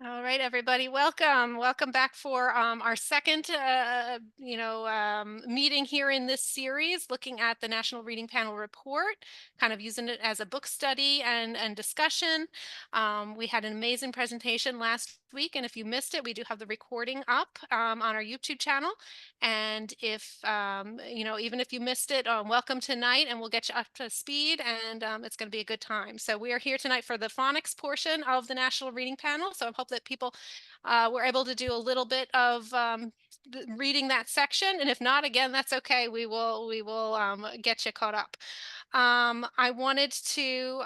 All right, everybody, welcome. Welcome back for our second, meeting here in this series, looking at the National Reading Panel report, kind of using it as a book study and discussion. We had an amazing presentation last week, and if you missed it, we do have the recording up on our YouTube channel. And if even if you missed it, welcome tonight, and we'll get you up to speed, and it's going to be a good time. So we are here tonight for the phonics portion of the National Reading Panel. So I hope that people were able to do a little bit of reading that section, and if not, again, that's okay. We will get you caught up. I wanted to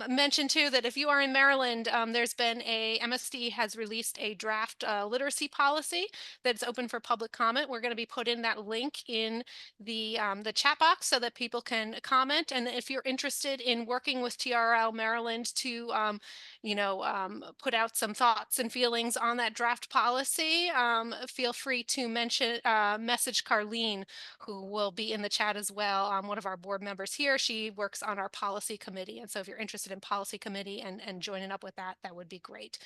mention too that if you are in Maryland, there's been MSD has released a draft literacy policy that's open for public comment. We're going to be putting that link in the chat box so that people can comment. And if you're interested in working with TRL Maryland to put out some thoughts and feelings on that draft policy, feel free to message Carlene, who will be in the chat as well. One of our board members here, she works on our policy committee. And so if you're interested in policy committee and joining up with that, that would be great.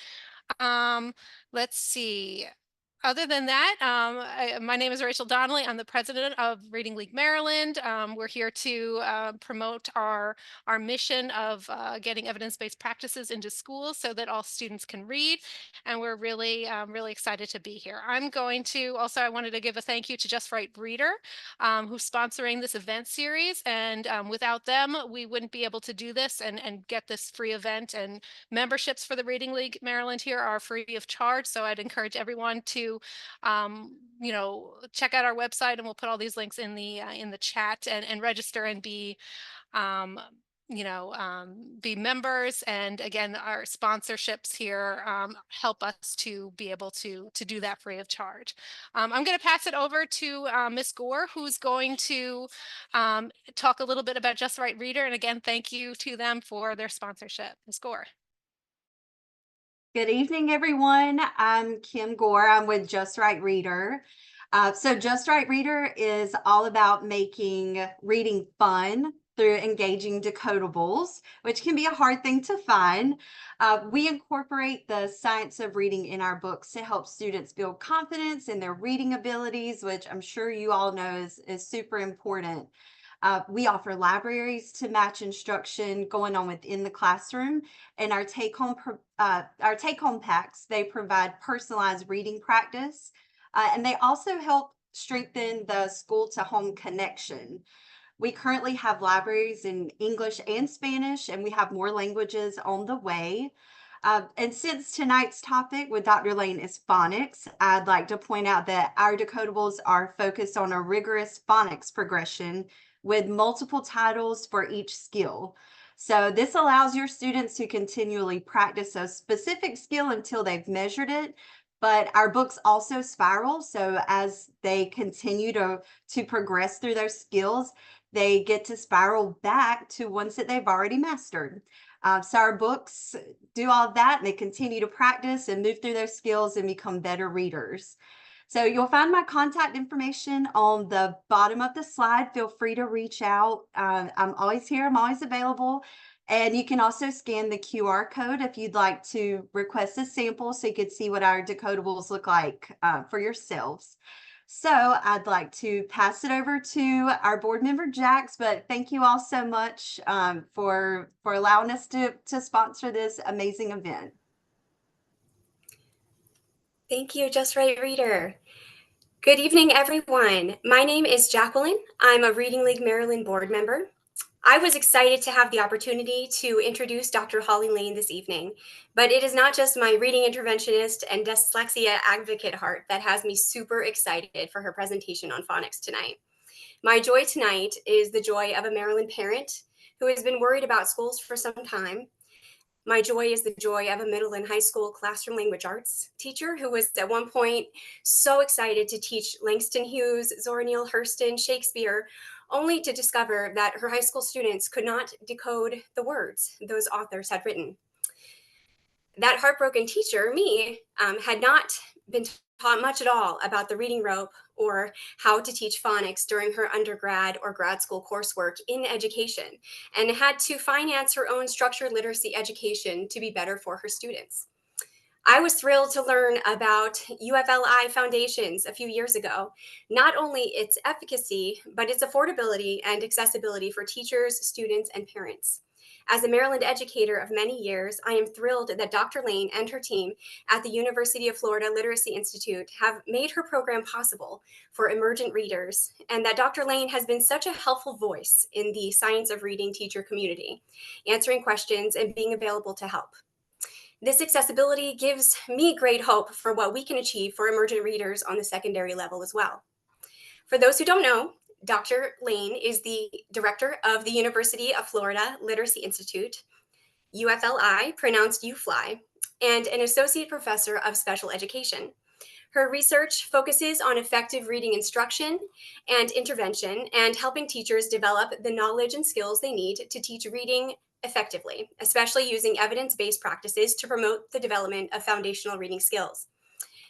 Let's see. Other than that, my name is Rachel Donnelly. I'm the president of Reading League Maryland. We're here to promote our mission of getting evidence-based practices into schools so that all students can read. And we're really excited to be here. I wanted to give a thank you to Just Right Reader, who's sponsoring this event series. And without them, we wouldn't be able to do this and get this free event. And memberships for the Reading League Maryland here are free of charge. So I'd encourage everyone to check out our website, and we'll put all these links in the chat and register and be be members. And again, our sponsorships here help us to be able to do that free of charge. I'm going to pass it over to Ms. Gore, who's going to talk a little bit about Just Right Reader. And again, thank you to them for their sponsorship. Ms. Gore. Good evening, everyone. I'm Kim Gore. I'm with Just Right Reader. So Just Right Reader is all about making reading fun through engaging decodables, which can be a hard thing to find. We incorporate the science of reading in our books to help students build confidence in their reading abilities, which I'm sure you all know is super important. We offer libraries to match instruction going on within the classroom, and our take-home packs, they provide personalized reading practice, and they also help strengthen the school-to-home connection. We currently have libraries in English and Spanish, and we have more languages on the way. And since tonight's topic with Dr. Lane is phonics, I'd like to point out that our decodables are focused on a rigorous phonics progression with multiple titles for each skill. So this allows your students to continually practice a specific skill until they've measured it. But our books also spiral. So as they continue to progress through their skills, they get to spiral back to ones that they've already mastered. So our books do all of that, and they continue to practice and move through their skills and become better readers. So you'll find my contact information on the bottom of the slide. Feel free to reach out. I'm always here. I'm always available. And you can also scan the QR code if you'd like to request a sample so you could see what our decodables look like for yourselves. So I'd like to pass it over to our board member, Jax, but thank you all so much for allowing us to sponsor this amazing event. Thank you, Just Right Reader. Good evening, everyone. My name is Jacqueline. I'm a Reading League Maryland board member. I was excited to have the opportunity to introduce Dr. Holly Lane this evening, but it is not just my reading interventionist and dyslexia advocate heart that has me super excited for her presentation on phonics tonight. My joy tonight is the joy of a Maryland parent who has been worried about schools for some time. My joy is the joy of a middle and high school classroom language arts teacher who was at one point so excited to teach Langston Hughes, Zora Neale Hurston, Shakespeare, only to discover that her high school students could not decode the words those authors had written. That heartbroken teacher, me, had not been taught much at all about the reading rope or how to teach phonics during her undergrad or grad school coursework in education, and had to finance her own structured literacy education to be better for her students. I was thrilled to learn about UFLI foundations a few years ago, not only its efficacy, but its affordability and accessibility for teachers, students, and parents. As a Maryland educator of many years, I am thrilled that Dr. Lane and her team at the University of Florida Literacy Institute have made her program possible for emergent readers, and that Dr. Lane has been such a helpful voice in the science of reading teacher community, answering questions and being available to help. This accessibility gives me great hope for what we can achieve for emergent readers on the secondary level as well. For those who don't know, Dr. Lane is the director of the University of Florida Literacy Institute, UFLI, pronounced UFLI, and an associate professor of special education. Her research focuses on effective reading instruction and intervention and helping teachers develop the knowledge and skills they need to teach reading effectively, especially using evidence-based practices to promote the development of foundational reading skills.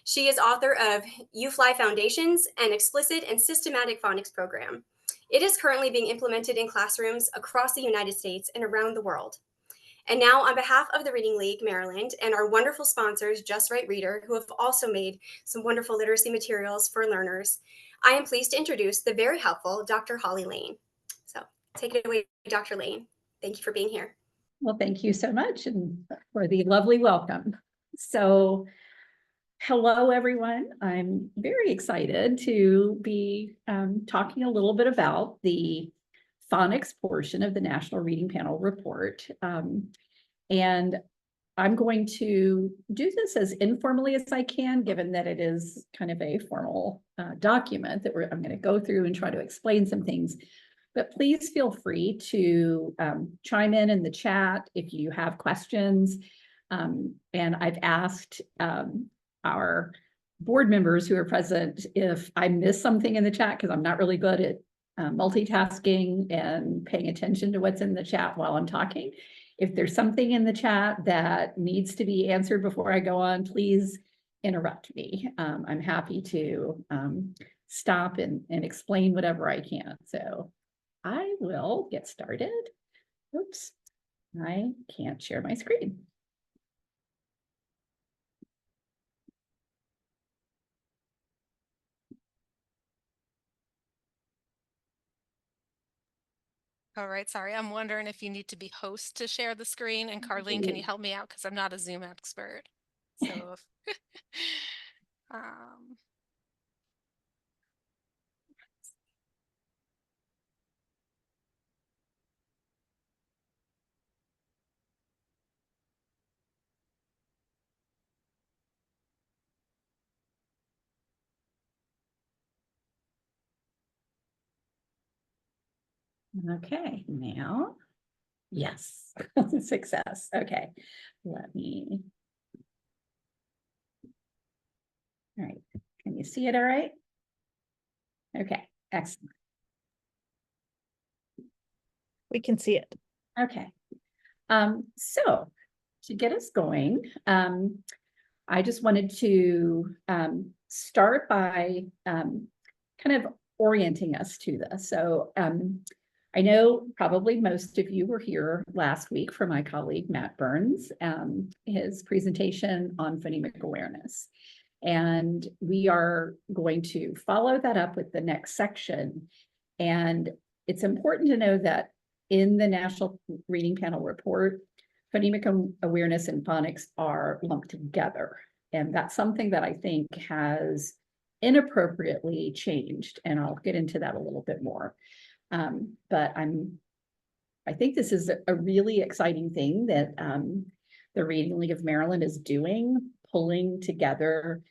She is author of UFLI Foundations, an explicit and systematic phonics program. It is currently being implemented in classrooms across the United States and around the world. And now, on behalf of the Reading League Maryland and our wonderful sponsors, Just Right Reader, who have also made some wonderful literacy materials for learners, I am pleased to introduce the very helpful Dr. Holly Lane. So take it away, Dr. Lane. Thank you for being here. Well, thank you so much and for the lovely welcome. So, hello, everyone. I'm very excited to be talking a little bit about the phonics portion of the National Reading Panel report. And I'm going to do this as informally as I can, given that it is kind of a formal document that I'm going to go through and try to explain some things. But please feel free to chime in the chat if you have questions. And I've asked our board members who are present if I miss something in the chat, because I'm not really good at multitasking and paying attention to what's in the chat while I'm talking. If there's something in the chat that needs to be answered before I go on, please interrupt me. I'm happy to stop and explain whatever I can. So I will get started. Oops, I can't share my screen. All right, sorry. I'm wondering if you need to be host to share the screen. And Carlene, can you help me out? Because I'm not a Zoom expert. So, um, Okay, now, yes, success. Okay, let me. All right, can you see it all right? Okay, excellent. We can see it. Okay, so to get us going, I just wanted to start by kind of orienting us to this. So I know probably most of you were here last week for my colleague Matt Burns, his presentation on phonemic awareness. And we are going to follow that up with the next section. And it's important to know that in the National Reading Panel report, phonemic awareness and phonics are lumped together. And that's something that I think has inappropriately changed. And I'll get into that a little bit more. But I think this is a really exciting thing that the Reading League of Maryland is doing, pulling together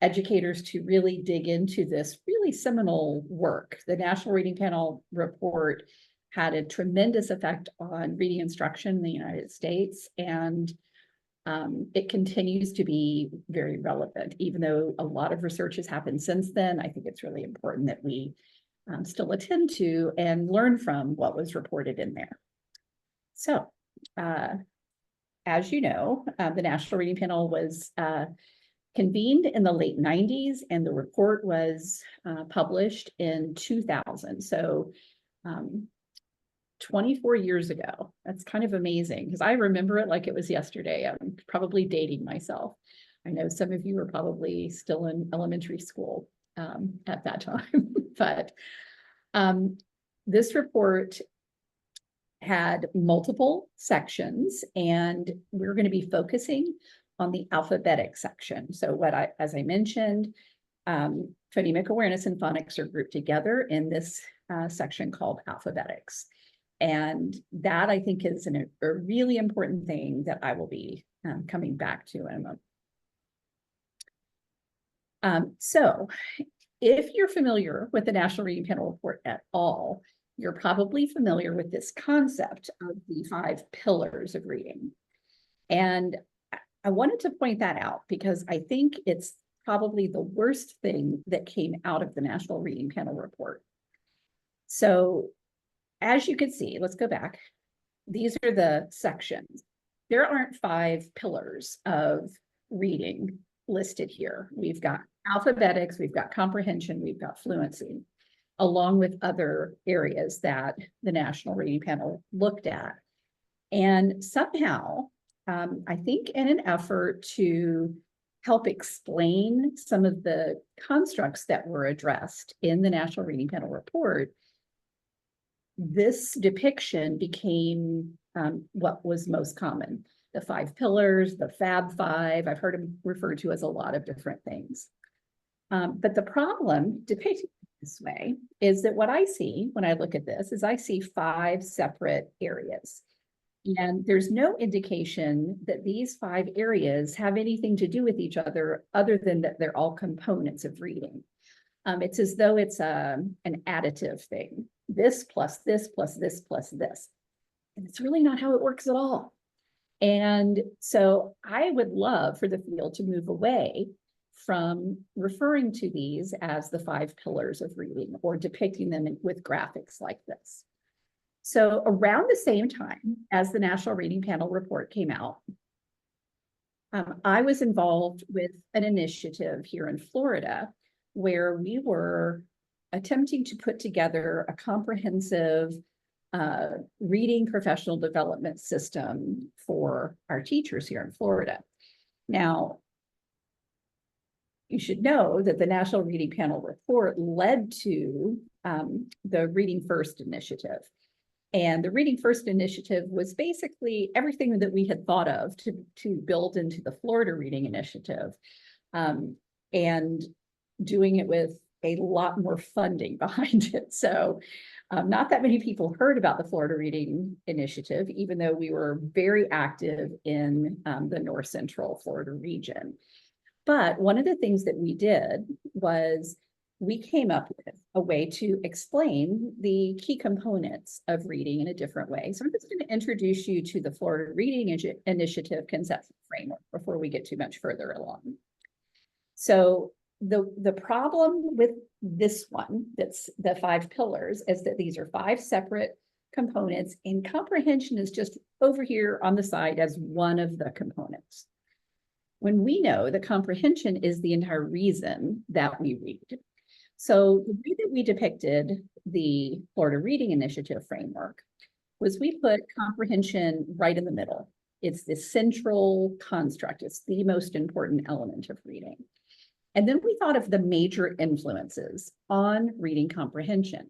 educators to really dig into this really seminal work. The National Reading Panel report had a tremendous effect on reading instruction in the United States, and it continues to be very relevant. Even though a lot of research has happened since then, I think it's really important that we still attend to and learn from what was reported in there. So, as you know, the National Reading Panel was convened in the late 90s, and the report was published in 2000. So 24 years ago. That's kind of amazing because I remember it like it was yesterday. I'm probably dating myself. I know some of you are probably still in elementary school at that time, but this report had multiple sections, and we're going to be focusing on the alphabetic section. So as I mentioned, phonemic awareness and phonics are grouped together in this section called alphabetics. And that I think is a really important thing that I will be coming back to in a moment. So if you're familiar with the National Reading Panel Report at all, you're probably familiar with this concept of the 5 pillars of reading. And I wanted to point that out because I think it's probably the worst thing that came out of the National Reading Panel Report. So as you can see, let's go back. These are the sections. There aren't 5 pillars of reading listed here. We've got alphabetics, we've got comprehension, we've got fluency, along with other areas that the National Reading Panel looked at. And somehow, I think in an effort to help explain some of the constructs that were addressed in the National Reading Panel Report, this depiction became what was most common. The 5 pillars, the Fab Five, I've heard them referred to as a lot of different things. But the problem depicted this way is that what I see when I look at this is I see 5 separate areas. And there's no indication that these 5 areas have anything to do with each other than that they're all components of reading. It's as though it's an additive thing. This plus this plus this plus this. And it's really not how it works at all. And so I would love for the field to move away from referring to these as the 5 pillars of reading or depicting them with graphics like this. So around the same time as the National Reading Panel Report came out, I was involved with an initiative here in Florida where we were attempting to put together a comprehensive reading professional development system for our teachers here in Florida. Now, you should know that the National Reading Panel Report led to the Reading First initiative. And the Reading First initiative was basically everything that we had thought of to build into the Florida Reading Initiative, and doing it with a lot more funding behind it. So not that many people heard about the Florida Reading Initiative, even though we were very active in the North Central Florida region. But one of the things that we did was we came up with a way to explain the key components of reading in a different way. So I'm just going to introduce you to the Florida Reading Initiative conceptual framework before we get too much further along. So the problem with this one, that's the 5 pillars, is that these are 5 separate components, and comprehension is just over here on the side as one of the components. When we know that comprehension is the entire reason that we read. So the way that we depicted the Florida Reading Initiative framework was we put comprehension right in the middle. It's the central construct. It's the most important element of reading. And then we thought of the major influences on reading comprehension.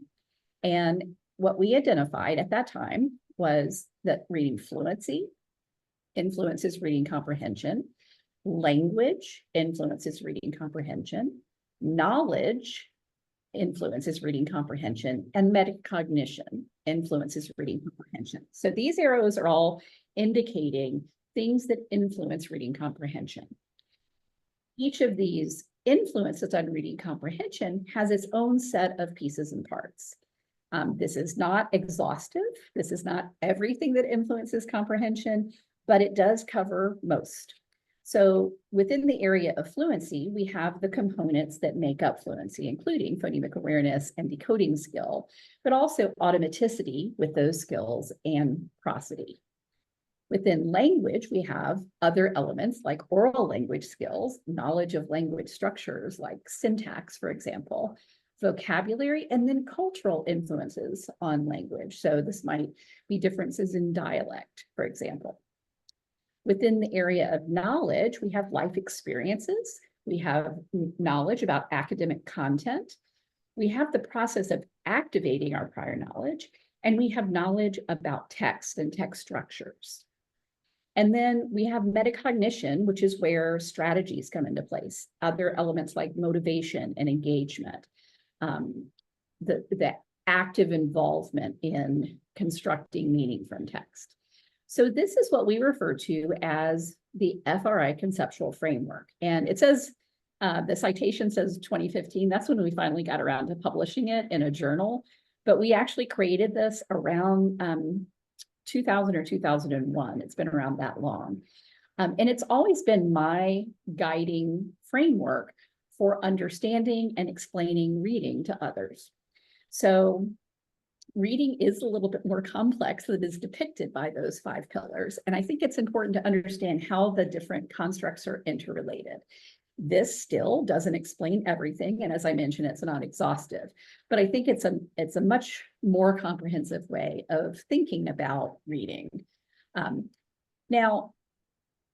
And what we identified at that time was that reading fluency influences reading comprehension, language influences reading comprehension, knowledge influences reading comprehension, and metacognition influences reading comprehension. So these arrows are all indicating things that influence reading comprehension. Each of these influences on reading comprehension has its own set of pieces and parts. This is not exhaustive. This is not everything that influences comprehension, but it does cover most. So within the area of fluency, we have the components that make up fluency, including phonemic awareness and decoding skill, but also automaticity with those skills and prosody. Within language, we have other elements like oral language skills, knowledge of language structures like syntax, for example, vocabulary, and then cultural influences on language. So this might be differences in dialect, for example. Within the area of knowledge, we have life experiences, we have knowledge about academic content, we have the process of activating our prior knowledge, and we have knowledge about text and text structures. And then we have metacognition, which is where strategies come into place, other elements like motivation and engagement, the active involvement in constructing meaning from text. So this is what we refer to as the FRI conceptual framework. And it says, the citation says 2015. That's when we finally got around to publishing it in a journal. But we actually created this around 2000 or 2001. It's been around that long. And it's always been my guiding framework for understanding and explaining reading to others. So reading is a little bit more complex than is depicted by those 5 pillars. And I think it's important to understand how the different constructs are interrelated. This still doesn't explain everything. And as I mentioned, it's not exhaustive, but I think it's a much more comprehensive way of thinking about reading. Now,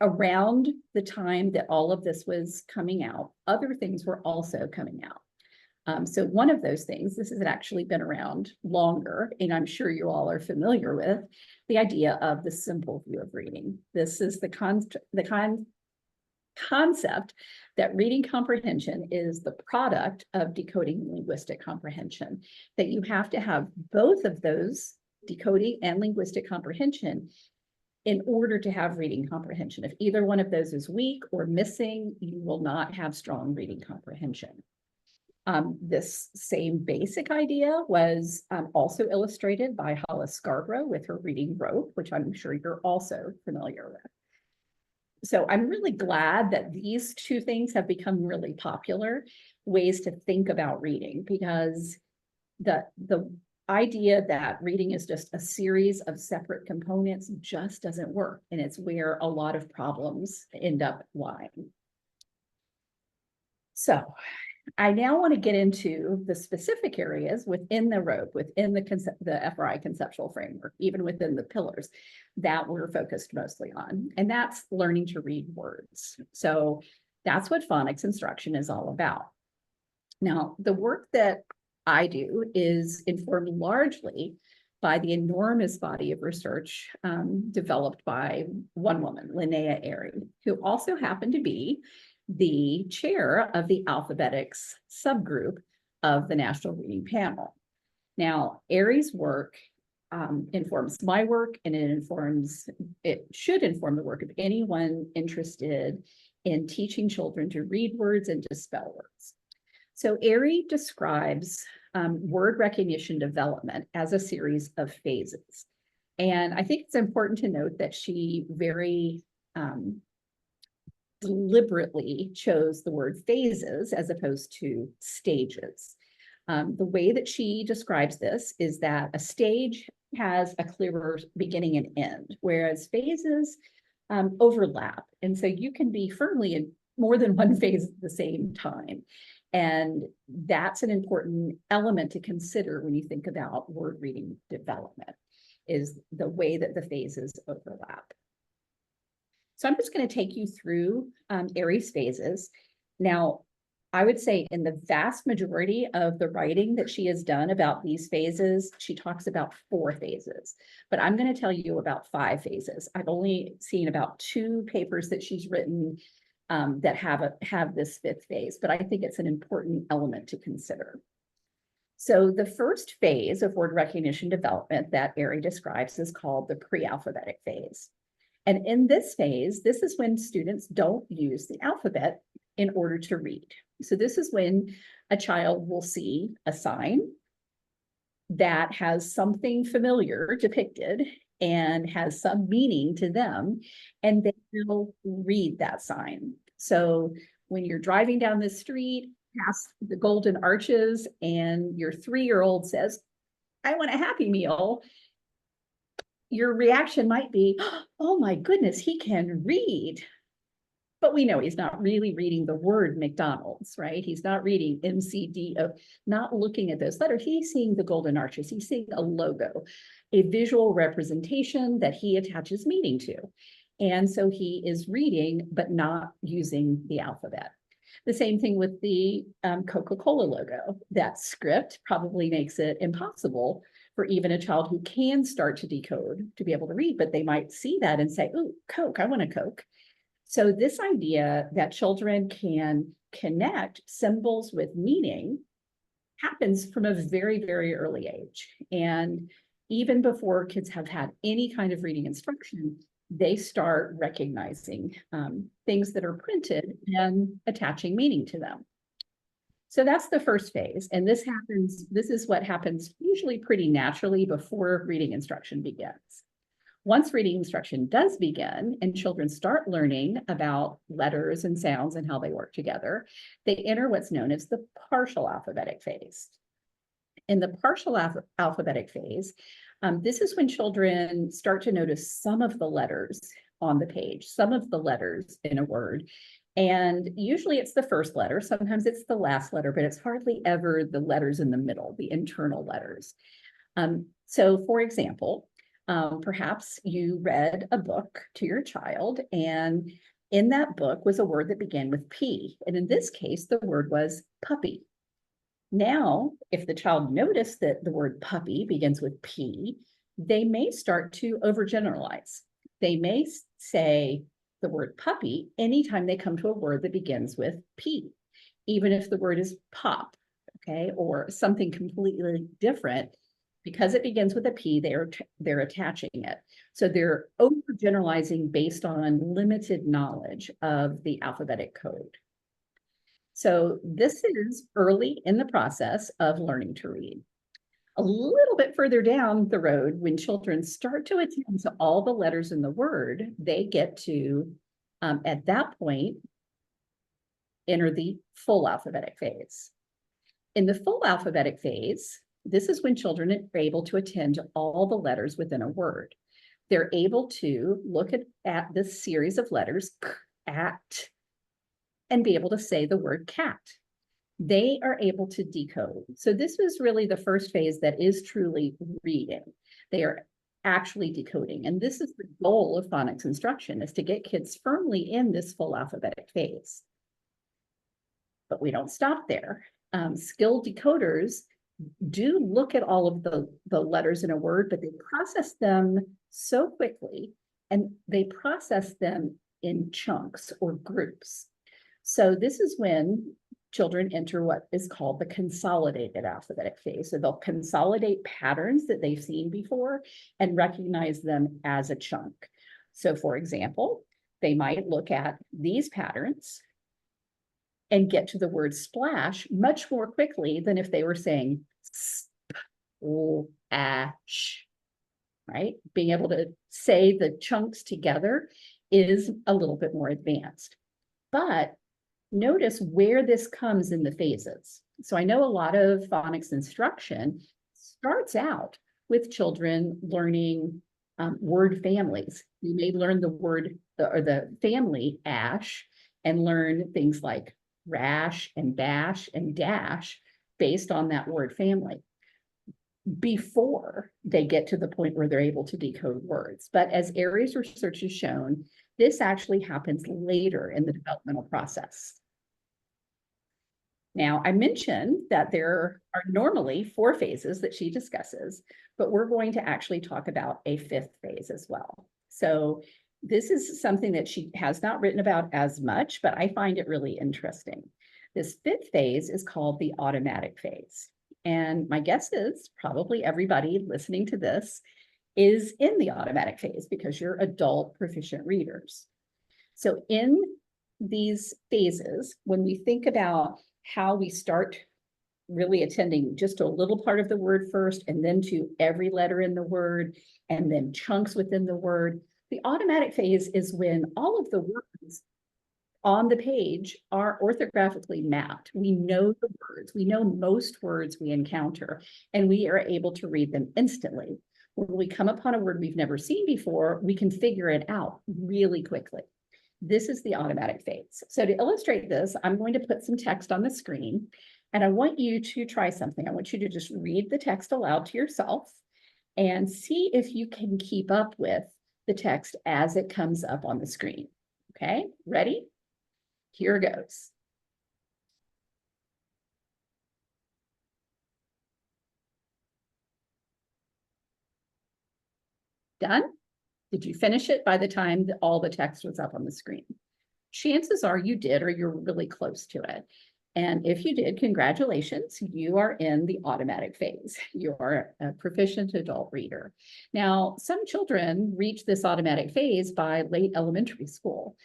around the time that all of this was coming out, other things were also coming out. So one of those things, this has actually been around longer, and I'm sure you all are familiar with the idea of the simple view of reading. This is the concept that reading comprehension is the product of decoding linguistic comprehension, that you have to have both of those, decoding and linguistic comprehension, in order to have reading comprehension. If either one of those is weak or missing, you will not have strong reading comprehension. This same basic idea was also illustrated by Hollis Scarborough with her reading rope, which I'm sure you're also familiar with. So I'm really glad that these 2 things have become really popular ways to think about reading, because the idea that reading is just a series of separate components just doesn't work. And it's where a lot of problems end up lying. So I now want to get into the specific areas within the rope, within the FRI conceptual framework, even within the pillars that we're focused mostly on, and that's learning to read words. So that's what phonics instruction is all about. Now, the work that I do is informed largely by the enormous body of research developed by one woman, Linnea Airy, who also happened to be the chair of the alphabetics subgroup of the National Reading Panel. Now, Airy's work informs my work, and it should inform the work of anyone interested in teaching children to read words and to spell words. So Airy describes word recognition development as a series of phases. And I think it's important to note that she very deliberately chose the word phases as opposed to stages. The way that she describes this is that a stage has a clearer beginning and end, whereas phases overlap. And so you can be firmly in more than one phase at the same time. And that's an important element to consider when you think about word reading development, is the way that the phases overlap. So I'm just going to take you through Airy's phases. Now, I would say in the vast majority of the writing that she has done about these phases, she talks about 4 phases, but I'm going to tell you about 5 phases. I've only seen about 2 papers that she's written that have this 5th phase, but I think it's an important element to consider. So the first phase of word recognition development that Airy describes is called the pre-alphabetic phase. And in this phase, this is when students don't use the alphabet in order to read. So this is when a child will see a sign that has something familiar depicted and has some meaning to them, and they will read that sign. So when you're driving down the street past the Golden Arches and your 3-year-old says, "I want a Happy Meal," your reaction might be, "Oh my goodness, he can read." but we know he's not really reading the word McDonald's, right? He's not reading MCDO, not looking at those letters. He's seeing the golden arches. He's seeing a logo, a visual representation that he attaches meaning to. And so he is reading, but not using the alphabet. The same thing with the Coca-Cola logo. That script probably makes it impossible for even a child who can start to decode to be able to read, but they might see that and say, "Ooh, Coke, I want a Coke." So this idea that children can connect symbols with meaning happens from a very, very early age. And even before kids have had any kind of reading instruction, they start recognizing things that are printed and attaching meaning to them. So that's the first phase. And this is what happens usually pretty naturally before reading instruction begins. Once reading instruction does begin and children start learning about letters and sounds and how they work together, they enter what's known as the partial alphabetic phase. In the partial alphabetic phase, this is when children start to notice some of the letters on the page, some of the letters in a word. And usually it's the first letter, sometimes it's the last letter, but it's hardly ever the letters in the middle, the internal letters. So for example, perhaps you read a book to your child, and in that book was a word that began with P. And in this case, the word was puppy. Now, if the child noticed that the word puppy begins with P, they may start to overgeneralize. They may say the word puppy anytime they come to a word that begins with P, even if the word is pop, okay, or something completely different. Because it begins with a P, they're attaching it. So they're overgeneralizing based on limited knowledge of the alphabetic code. So this is early in the process of learning to read. A little bit further down the road, when children start to attend to all the letters in the word, they get to, at that point, enter the full alphabetic phase. In the full alphabetic phase, this is when children are able to attend to all the letters within a word. They're able to look at this series of letters, at, and be able to say the word cat. They are able to decode. So this is really the first phase that is truly reading. They are actually decoding. And this is the goal of phonics instruction, is to get kids firmly in this full alphabetic phase. But we don't stop there. Skilled decoders do look at all of the letters in a word, but they process them so quickly, and they process them in chunks or groups. So this is when children enter what is called the consolidated alphabetic phase. So they'll consolidate patterns that they've seen before and recognize them as a chunk. So for example, they might look at these patterns and get to the word splash much more quickly than if they were saying splash, right? Being able to say the chunks together is a little bit more advanced. But notice where this comes in the phases. So I know a lot of phonics instruction starts out with children learning word families. You may learn the word or the family ash and learn things like rash and bash and dash based on that word family before they get to the point where they're able to decode words. But as Aries research has shown, this actually happens later in the developmental process. Now, I mentioned that there are normally 4 phases that she discusses, but we're going to actually talk about a 5th phase as well. So this is something that she has not written about as much, but I find it really interesting. This 5th phase is called the automatic phase. And my guess is probably everybody listening to this is in the automatic phase because you're adult proficient readers. So in these phases, when we think about how we start really attending just a little part of the word first, and then to every letter in the word, and then chunks within the word, the automatic phase is when all of the words on the page are orthographically mapped. We know the words, we know most words we encounter, and we are able to read them instantly. When we come upon a word we've never seen before, we can figure it out really quickly. This is the automatic phase. So to illustrate this, I'm going to put some text on the screen, and I want you to try something. I want you to just read the text aloud to yourself and see if you can keep up with the text as it comes up on the screen. Okay, ready? Here goes. Done? Did you finish it by the time that all the text was up on the screen? Chances are you did, or you're really close to it. And if you did, congratulations, you are in the automatic phase. You are a proficient adult reader. Now, some children reach this automatic phase by late elementary school,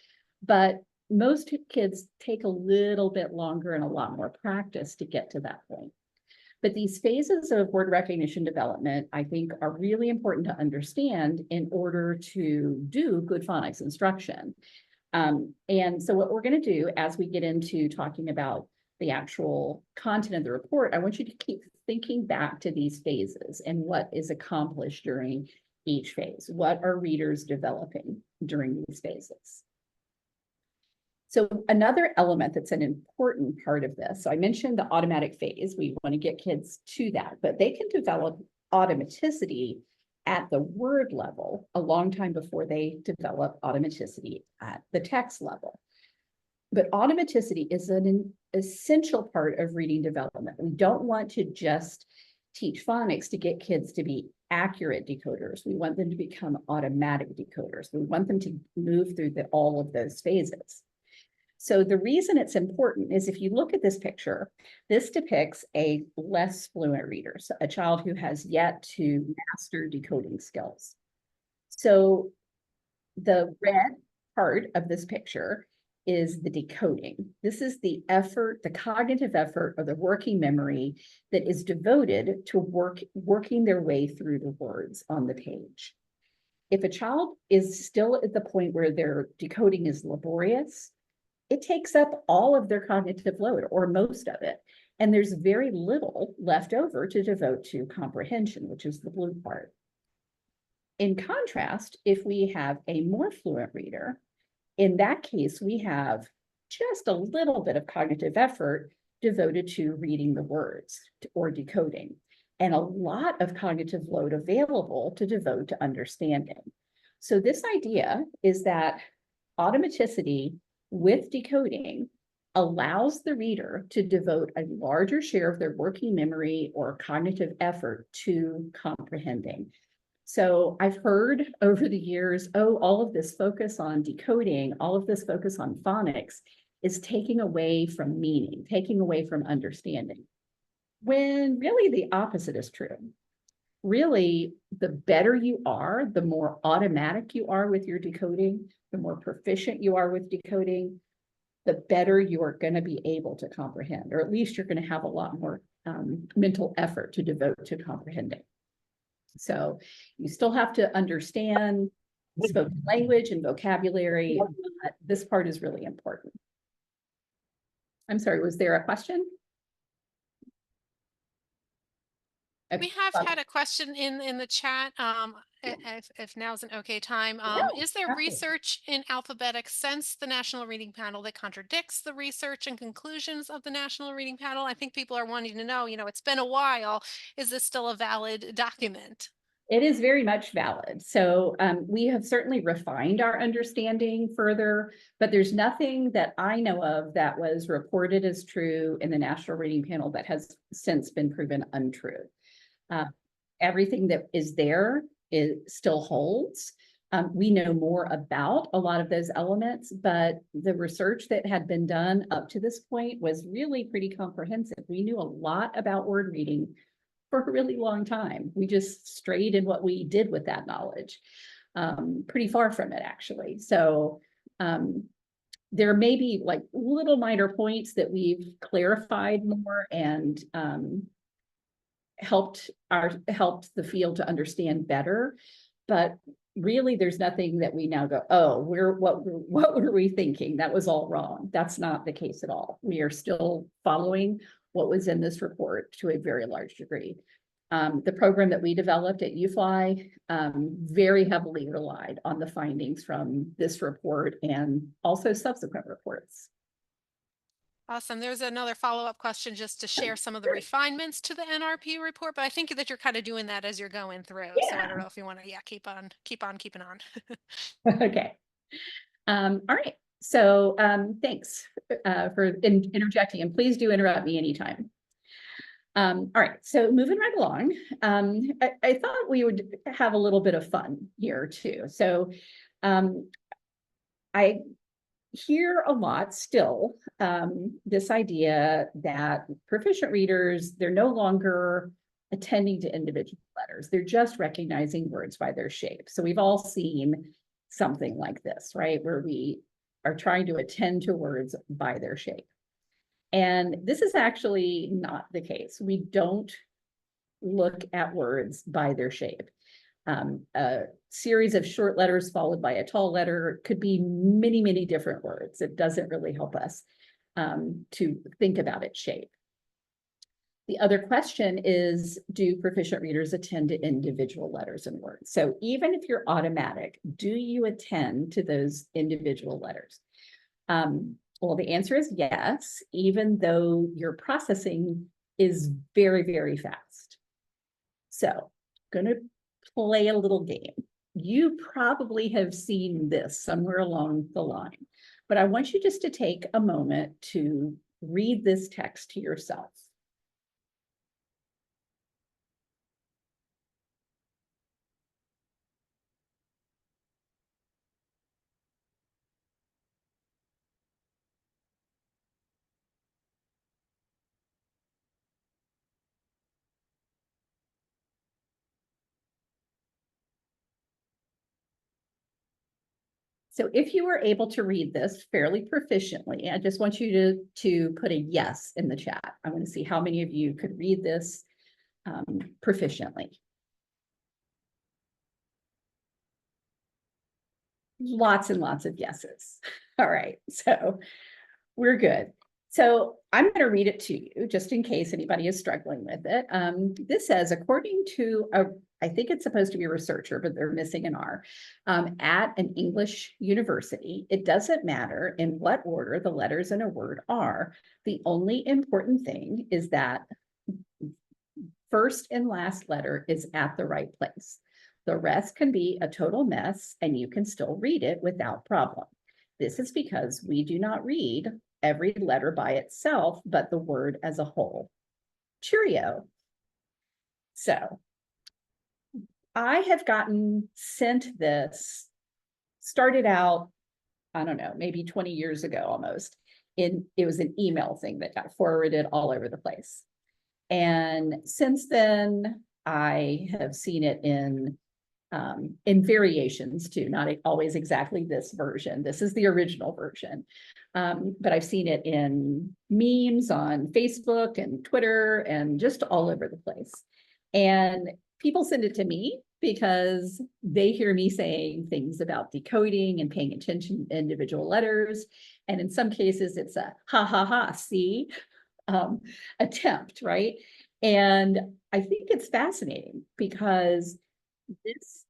but most kids take a little bit longer and a lot more practice to get to that point. But these phases of word recognition development, I think, are really important to understand in order to do good phonics instruction. And so what we're going to do as we get into talking about the actual content of the report, I want you to keep thinking back to these phases and what is accomplished during each phase. What are readers developing during these phases? So another element that's an important part of this, so I mentioned the automatic phase. We want to get kids to that, but they can develop automaticity at the word level a long time before they develop automaticity at the text level. But automaticity is an essential part of reading development. We don't want to just teach phonics to get kids to be accurate decoders. We want them to become automatic decoders. We want them to move through all of those phases. So the reason it's important is if you look at this picture, this depicts a less fluent reader, so a child who has yet to master decoding skills. So the red part of this picture is the decoding. This is the effort, the cognitive effort or the working memory that is devoted to working their way through the words on the page. If a child is still at the point where their decoding is laborious, it takes up all of their cognitive load or most of it. And there's very little left over to devote to comprehension, which is the blue part. In contrast, if we have a more fluent reader, in that case, we have just a little bit of cognitive effort devoted to reading the words or decoding, and a lot of cognitive load available to devote to understanding. So this idea is that automaticity with decoding allows the reader to devote a larger share of their working memory or cognitive effort to comprehending. So I've heard over the years, oh, all of this focus on decoding, all of this focus on phonics is taking away from meaning, taking away from understanding, when really the opposite is true. Really, the better you are, the more automatic you are with your decoding, the more proficient you are with decoding, the better you are going to be able to comprehend, or at least you're going to have a lot more mental effort to devote to comprehending. So you still have to understand spoken language and vocabulary. This part is really important. I'm sorry, was there a question? We have had a question in the chat, if now's an okay time. Is there research in alphabetics since the National Reading Panel that contradicts the research and conclusions of the National Reading Panel? I think people are wanting to know, it's been a while. Is this still a valid document? It is very much valid. So we have certainly refined our understanding further, but there's nothing that I know of that was reported as true in the National Reading Panel that has since been proven untrue. Everything that is there still holds. We know more about a lot of those elements, but the research that had been done up to this point was really pretty comprehensive. We knew a lot about word reading for a really long time. We just strayed in what we did with that knowledge, pretty far from it actually. So there may be like little minor points that we've clarified more and helped the field to understand better, but really there's nothing that we now go, oh, what were we thinking? That was all wrong. That's not the case at all. We are still following what was in this report to a very large degree. The program that we developed at UFLI very heavily relied on the findings from this report and also subsequent reports. Awesome. There's another follow-up question just to share some of the refinements to the NRP report, but I think that you're kind of doing that as you're going through. So I don't know if you want to, keep on keeping on. Okay. All right. So thanks for interjecting, and please do interrupt me anytime. All right, so moving right along, I thought we would have a little bit of fun here too. So I hear a lot still this idea that proficient readers, they're no longer attending to individual letters. They're just recognizing words by their shape. So we've all seen something like this, right? Where we are trying to attend to words by their shape. And this is actually not the case. We don't look at words by their shape. A series of short letters followed by a tall letter could be many, many different words. It doesn't really help us to think about its shape. The other question is, do proficient readers attend to individual letters and words? So even if you're automatic, do you attend to those individual letters? Well, the answer is yes, even though your processing is very, very fast. So I'm going to play a little game. You probably have seen this somewhere along the line, but I want you just to take a moment to read this text to yourself. So if you were able to read this fairly proficiently, I just want you to put a yes in the chat. I want to see how many of you could read this proficiently. Lots and lots of yeses. All right, so we're good. So I'm going to read it to you just in case anybody is struggling with it. This says, according to I think it's supposed to be a researcher, but they're missing an R, at an English university, it doesn't matter in what order the letters in a word are. The only important thing is that first and last letter is at the right place. The rest can be a total mess and you can still read it without problem. This is because we do not read every letter by itself, but the word as a whole. Cheerio. So I have gotten sent this, started out, I don't know, maybe 20 years ago almost. It was an email thing that got forwarded all over the place. And since then, I have seen it in variations too, not always exactly this version. This is the original version. But I've seen it in memes on Facebook and Twitter and just all over the place. And people send it to me because they hear me saying things about decoding and paying attention to individual letters. And in some cases, it's a ha ha ha, see, attempt, right? And I think it's fascinating because this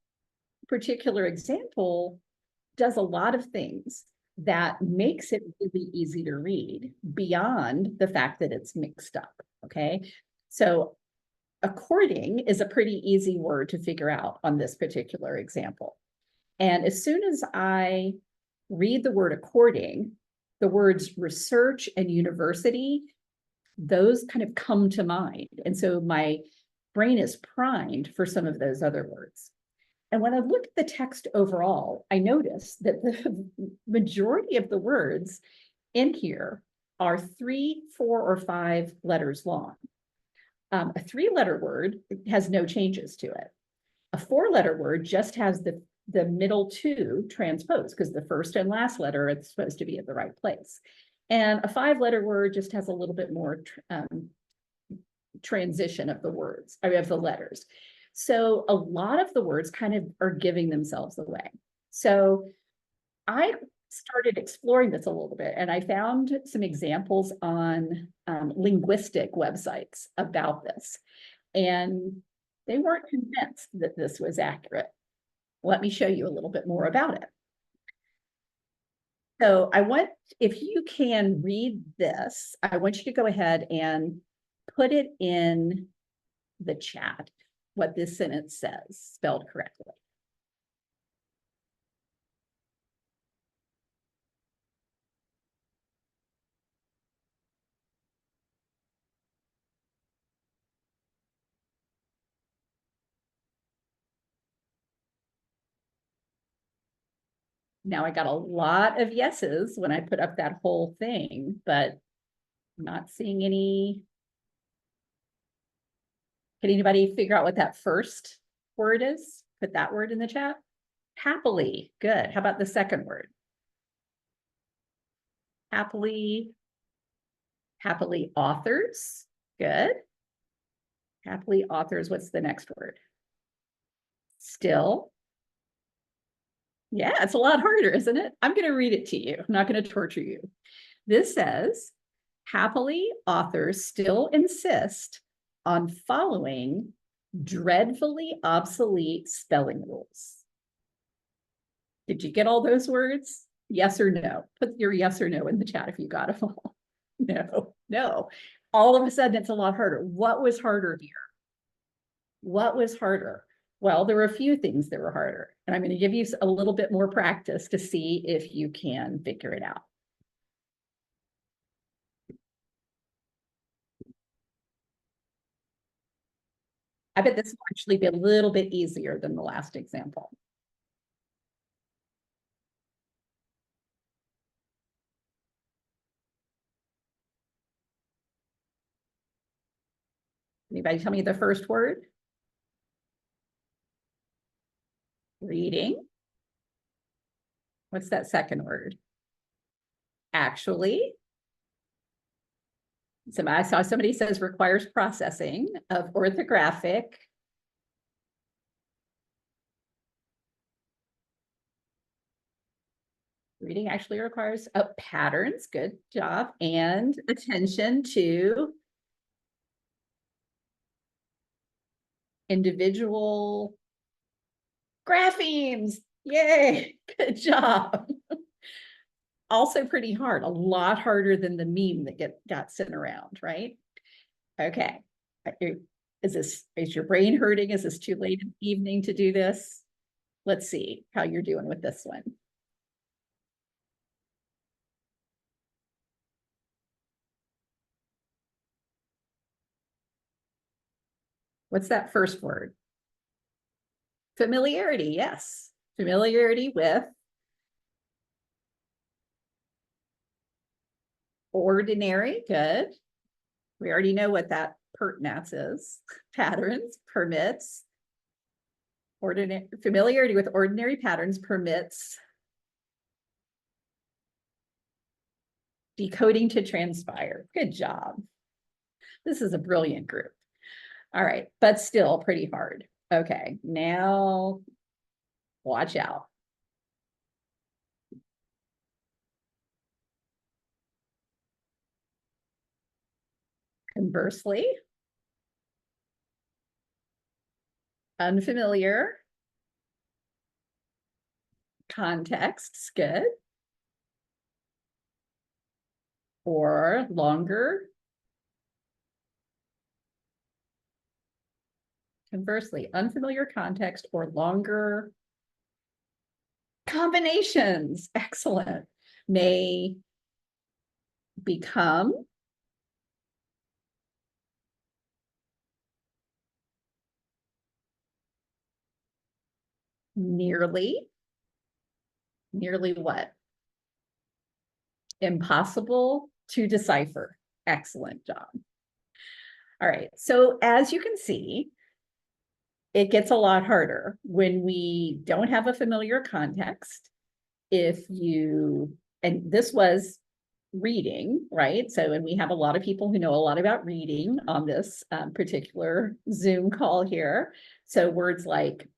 particular example does a lot of things that makes it really easy to read beyond the fact that it's mixed up, okay? So according is a pretty easy word to figure out on this particular example. And as soon as I read the word according, the words research and university, those kind of come to mind. And so my brain is primed for some of those other words. And when I look at the text overall, I notice that the majority of the words in here are 3, 4, or 5 letters long. A 3-letter word has no changes to it. A 4-letter word just has the middle 2 transposed because the first and last letter is supposed to be at the right place. And a 5-letter word just has a little bit more transition of the words, of the letters. So a lot of the words kind of are giving themselves away. So I started exploring this a little bit and I found some examples on linguistic websites about this. and they weren't convinced that this was accurate. Let me show you a little bit more about it. So if you can read this, I want you to go ahead and put it in the chat, what this sentence says, spelled correctly. Now I got a lot of yeses when I put up that whole thing, but I'm not seeing any. Can anybody figure out what that first word is? Put that word in the chat. Happily, good. How about the second word? Happily authors, good. Happily authors, what's the next word? Still. Yeah, it's a lot harder, isn't it? I'm going to read it to you. I'm not going to torture you. This says, happily authors still insist on following dreadfully obsolete spelling rules. Did you get all those words? Yes or no? Put your yes or no in the chat if you got them all. No. All of a sudden, it's a lot harder. What was harder here? What was harder? Well, there were a few things that were harder, and I'm going to give you a little bit more practice to see if you can figure it out. I bet this will actually be a little bit easier than the last example. Anybody tell me the first word? Reading. What's that second word? Actually. I saw somebody says requires processing of orthographic. Reading actually requires patterns, good job, and attention to individual graphemes. Yay, good job. Also pretty hard, a lot harder than the meme that got sent around, right? Okay. Is your brain hurting? Is this too late in the evening to do this? Let's see how you're doing with this one. What's that first word? Familiarity, yes. Familiarity with ordinary, good. We already know what that pertinence is. Patterns, permits. Familiarity with ordinary patterns permits decoding to transpire. Good job. This is a brilliant group. All right, but still pretty hard. Okay, now watch out. Conversely, unfamiliar contexts, good. Or longer. Conversely, unfamiliar context or longer combinations, excellent, may become nearly what? Impossible to decipher. Excellent job. All right, so as you can see, it gets a lot harder when we don't have a familiar context. And this was reading, right? So, and we have a lot of people who know a lot about reading on this particular Zoom call here. So words like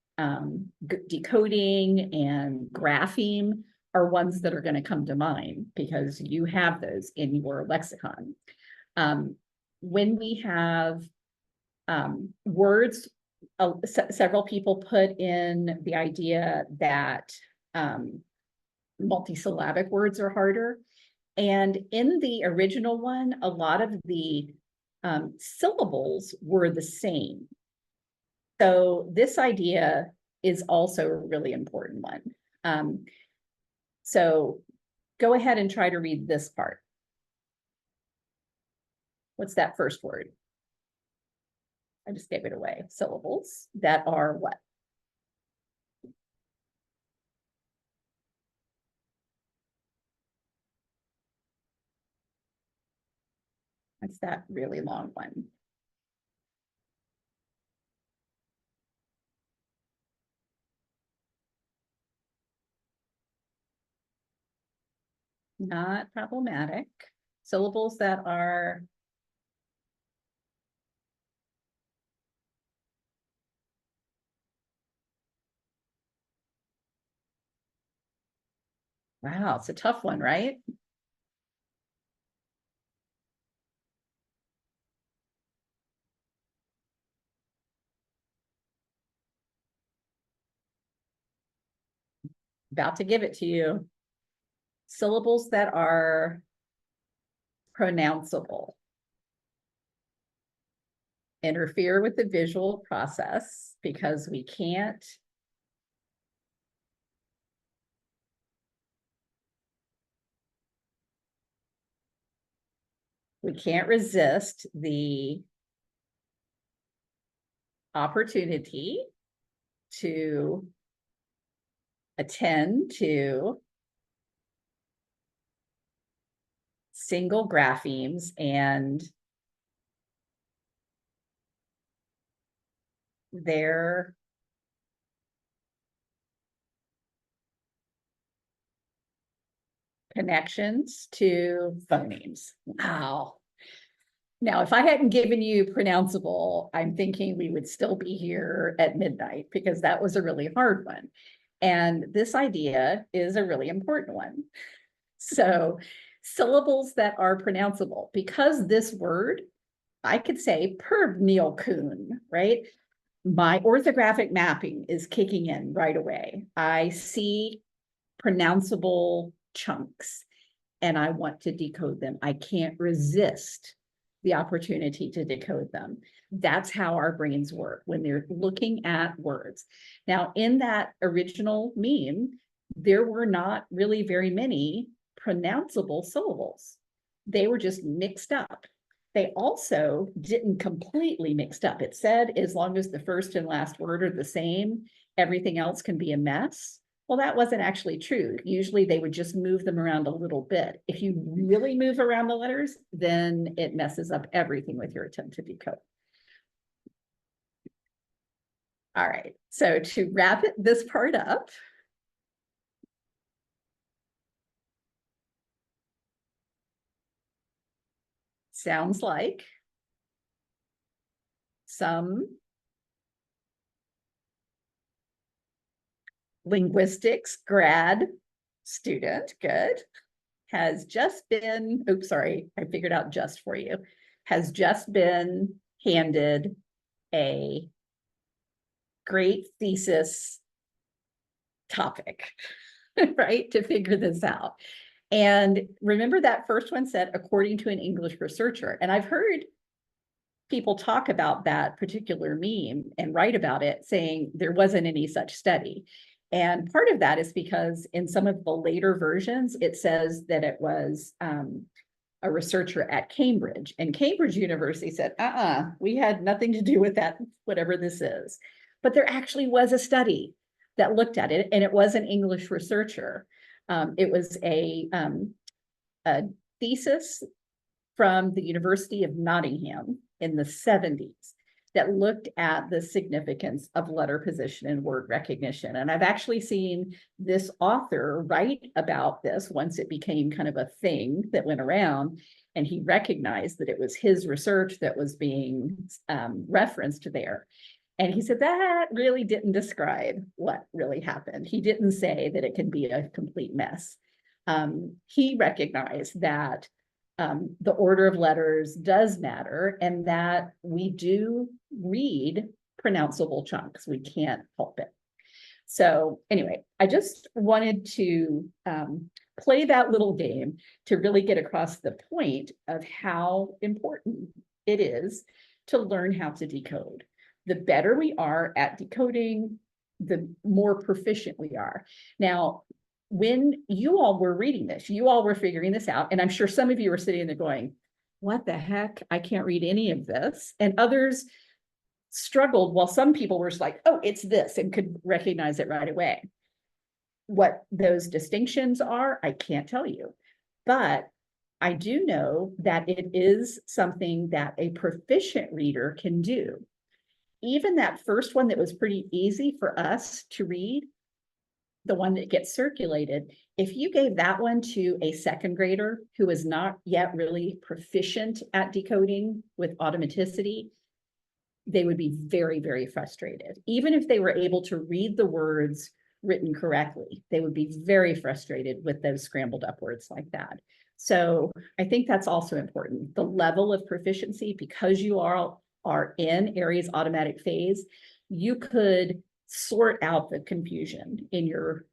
decoding and grapheme are ones that are going to come to mind because you have those in your lexicon. When we have Words, several people put in the idea that multisyllabic words are harder. And in the original one, a lot of the syllables were the same. So this idea is also a really important one. So go ahead and try to read this part. What's that first word? I just gave it away. Syllables that are what? That's that really long one. Not problematic. Syllables that are wow, it's a tough one, right? About to give it to you. Syllables that are pronounceable. Interfere with the visual process because we can't resist the opportunity to attend to single graphemes and their connections to phonemes. Wow. Now, if I hadn't given you pronounceable, I'm thinking we would still be here at midnight because that was a really hard one. And this idea is a really important one. So syllables that are pronounceable, because this word, I could say per Neil Kuhn, right? My orthographic mapping is kicking in right away. I see pronounceable chunks and I want to decode them. I can't resist the opportunity to decode them. That's how our brains work when they're looking at words. Now, in that original meme, there were not really very many pronounceable syllables. They were just mixed up. They also didn't completely mixed up. It said, as long as the first and last word are the same, everything else can be a mess. Well, that wasn't actually true. Usually they would just move them around a little bit. If you really move around the letters, then it messes up everything with your attempt to decode. All right, so to wrap this part up, sounds like some linguistics grad student, good, has just been, oops, sorry, I figured out just for you, has just been handed a great thesis topic, right, to figure this out. And remember that first one said, according to an English researcher. And I've heard people talk about that particular meme and write about it saying there wasn't any such study. And part of that is because in some of the later versions, it says that it was a researcher at Cambridge, and Cambridge University said, we had nothing to do with that, whatever this is. But there actually was a study that looked at it, and it was an English researcher. It was a thesis from the University of Nottingham in the 70s that looked at the significance of letter position and word recognition. And I've actually seen this author write about this once it became kind of a thing that went around, and he recognized that it was his research that was being referenced there. And he said that really didn't describe what really happened. He didn't say that it can be a complete mess. He recognized that the order of letters does matter, and that we do read pronounceable chunks. We can't help it. So anyway, I just wanted to play that little game to really get across the point of how important it is to learn how to decode. The better we are at decoding, the more proficient we are. Now, when you all were reading this, you all were figuring this out, and I'm sure some of you were sitting there going, what the heck? I can't read any of this. And others struggled, while some people were just like, oh, it's this, and could recognize it right away. What those distinctions are, I can't tell you, but I do know that it is something that a proficient reader can do. Even that first one that was pretty easy for us to read, the one that gets circulated, if you gave that one to a second grader who is not yet really proficient at decoding with automaticity, they would be very, very frustrated. Even if they were able to read the words written correctly, they would be very frustrated with those scrambled up words like that. So I think that's also important. The level of proficiency, because you are in Aries automatic phase, you could sort out the confusion in your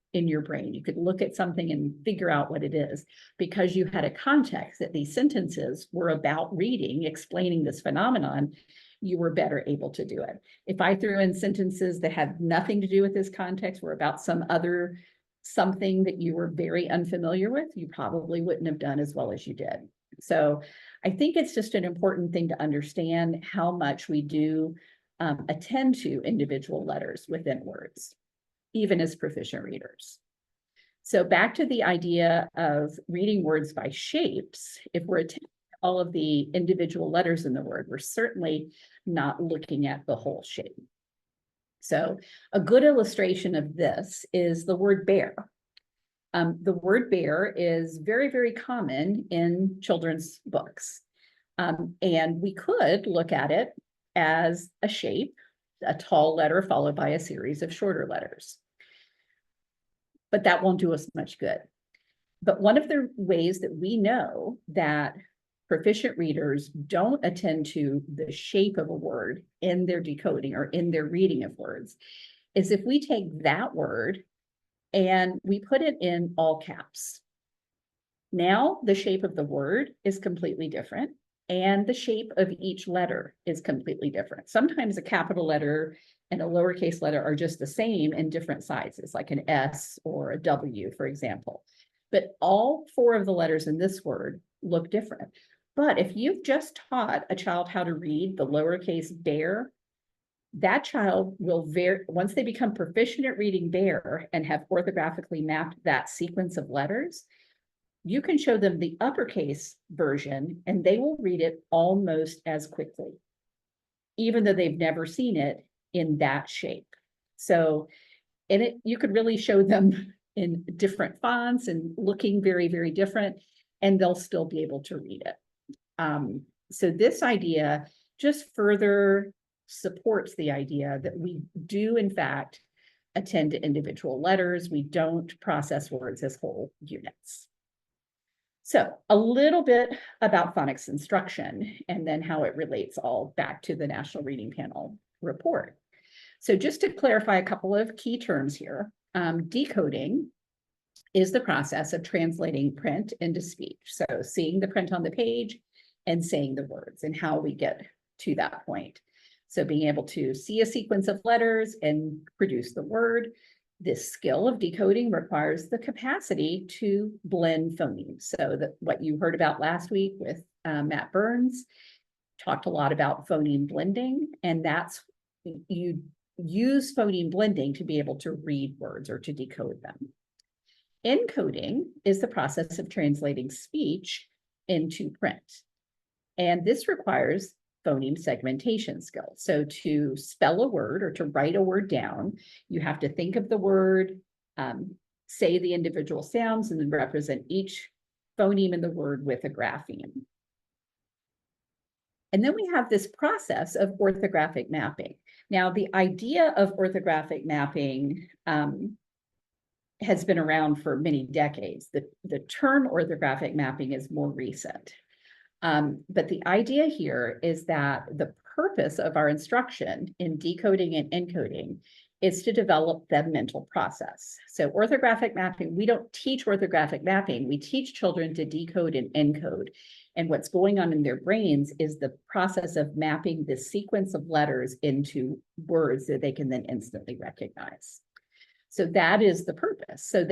brain. You could look at something and figure out what it is, because you had a context that these sentences were about reading, explaining this phenomenon. You were better able to do it. If I threw in sentences that had nothing to do with this context, were about something that you were very unfamiliar with, you probably wouldn't have done as well as you did. So I think it's just an important thing to understand how much we do attend to individual letters within words, even as proficient readers. So back to the idea of reading words by shapes, if we're attending all of the individual letters in the word, we're certainly not looking at the whole shape. So a good illustration of this is the word bear. The word bear is very, very common in children's books. And we could look at it as a shape, a tall letter followed by a series of shorter letters. But that won't do us much good. But one of the ways that we know that proficient readers don't attend to the shape of a word in their decoding or in their reading of words is if we take that word and we put it in all caps. Now the shape of the word is completely different, and the shape of each letter is completely different. Sometimes a capital letter and a lowercase letter are just the same in different sizes, like an S or a W, for example. But all four of the letters in this word look different. But if you've just taught a child how to read the lowercase bear, that child will once they become proficient at reading bear and have orthographically mapped that sequence of letters, you can show them the uppercase version and they will read it almost as quickly, even though they've never seen it in that shape. So you could really show them in different fonts and looking very, very different, and they'll still be able to read it. So this idea just further supports the idea that we do, in fact, attend to individual letters. We don't process words as whole units. So a little bit about phonics instruction and then how it relates all back to the National Reading Panel report. So just to clarify a couple of key terms here, decoding is the process of translating print into speech. So seeing the print on the page and saying the words, and how we get to that point. So being able to see a sequence of letters and produce the word. This skill of decoding requires the capacity to blend phonemes. So that what you heard about last week with Matt Burns talked a lot about phoneme blending, and that's, you use phoneme blending to be able to read words or to decode them. Encoding is the process of translating speech into print. And this requires phoneme segmentation skills. So to spell a word or to write a word down, you have to think of the word, say the individual sounds, and then represent each phoneme in the word with a grapheme. And then we have this process of orthographic mapping. Now, the idea of orthographic mapping has been around for many decades. The term orthographic mapping is more recent. But the idea here is that the purpose of our instruction in decoding and encoding is to develop the mental process. So orthographic mapping, we don't teach orthographic mapping, we teach children to decode and encode. And what's going on in their brains is the process of mapping the sequence of letters into words that they can then instantly recognize. So that is the purpose. So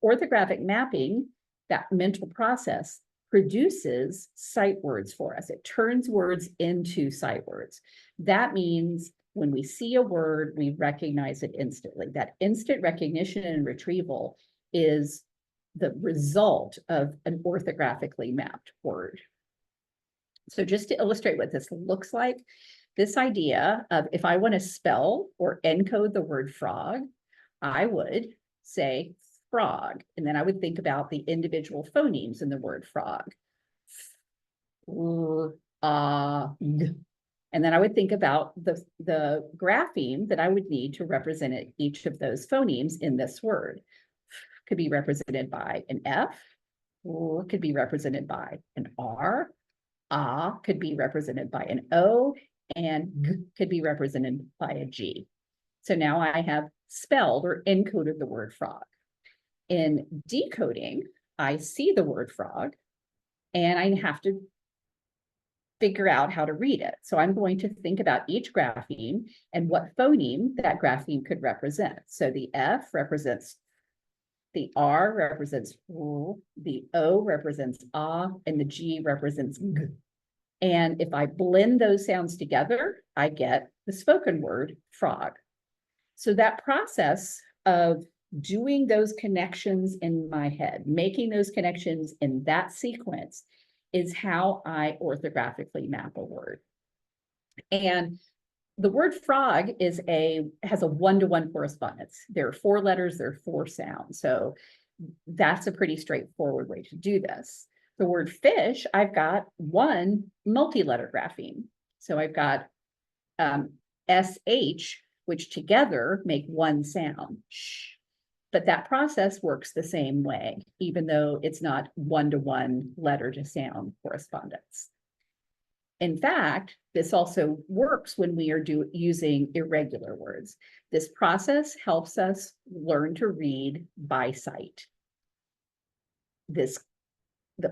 orthographic mapping, that mental process, produces sight words for us. It turns words into sight words. That means when we see a word, we recognize it instantly. That instant recognition and retrieval is the result of an orthographically mapped word. So just to illustrate what this looks like, this idea of if I want to spell or encode the word frog, I would say frog, and then I would think about the individual phonemes in the word frog. G. And then I would think about the grapheme that I would need to represent each of those phonemes in this word. Could be represented by an F, or could be represented by an R, could be represented by an O, and G could be represented by a G. So now I have spelled or encoded the word frog. In decoding, I see the word frog and I have to figure out how to read it. So I'm going to think about each grapheme and what phoneme that grapheme could represent. So the F represents, the R represents R, the O represents ah, and the G represents G. And if I blend those sounds together, I get the spoken word frog. So that process of doing those connections in my head, making those connections in that sequence, is how I orthographically map a word. And the word frog has a one-to-one correspondence. There are 4 letters, there are 4 sounds. So that's a pretty straightforward way to do this. The word fish, I've got one multi-letter grapheme. So I've got SH, which together make one sound, shh. But that process works the same way, even though it's not one-to-one letter to sound correspondence. In fact, this also works when we are using irregular words. This process helps us learn to read by sight. The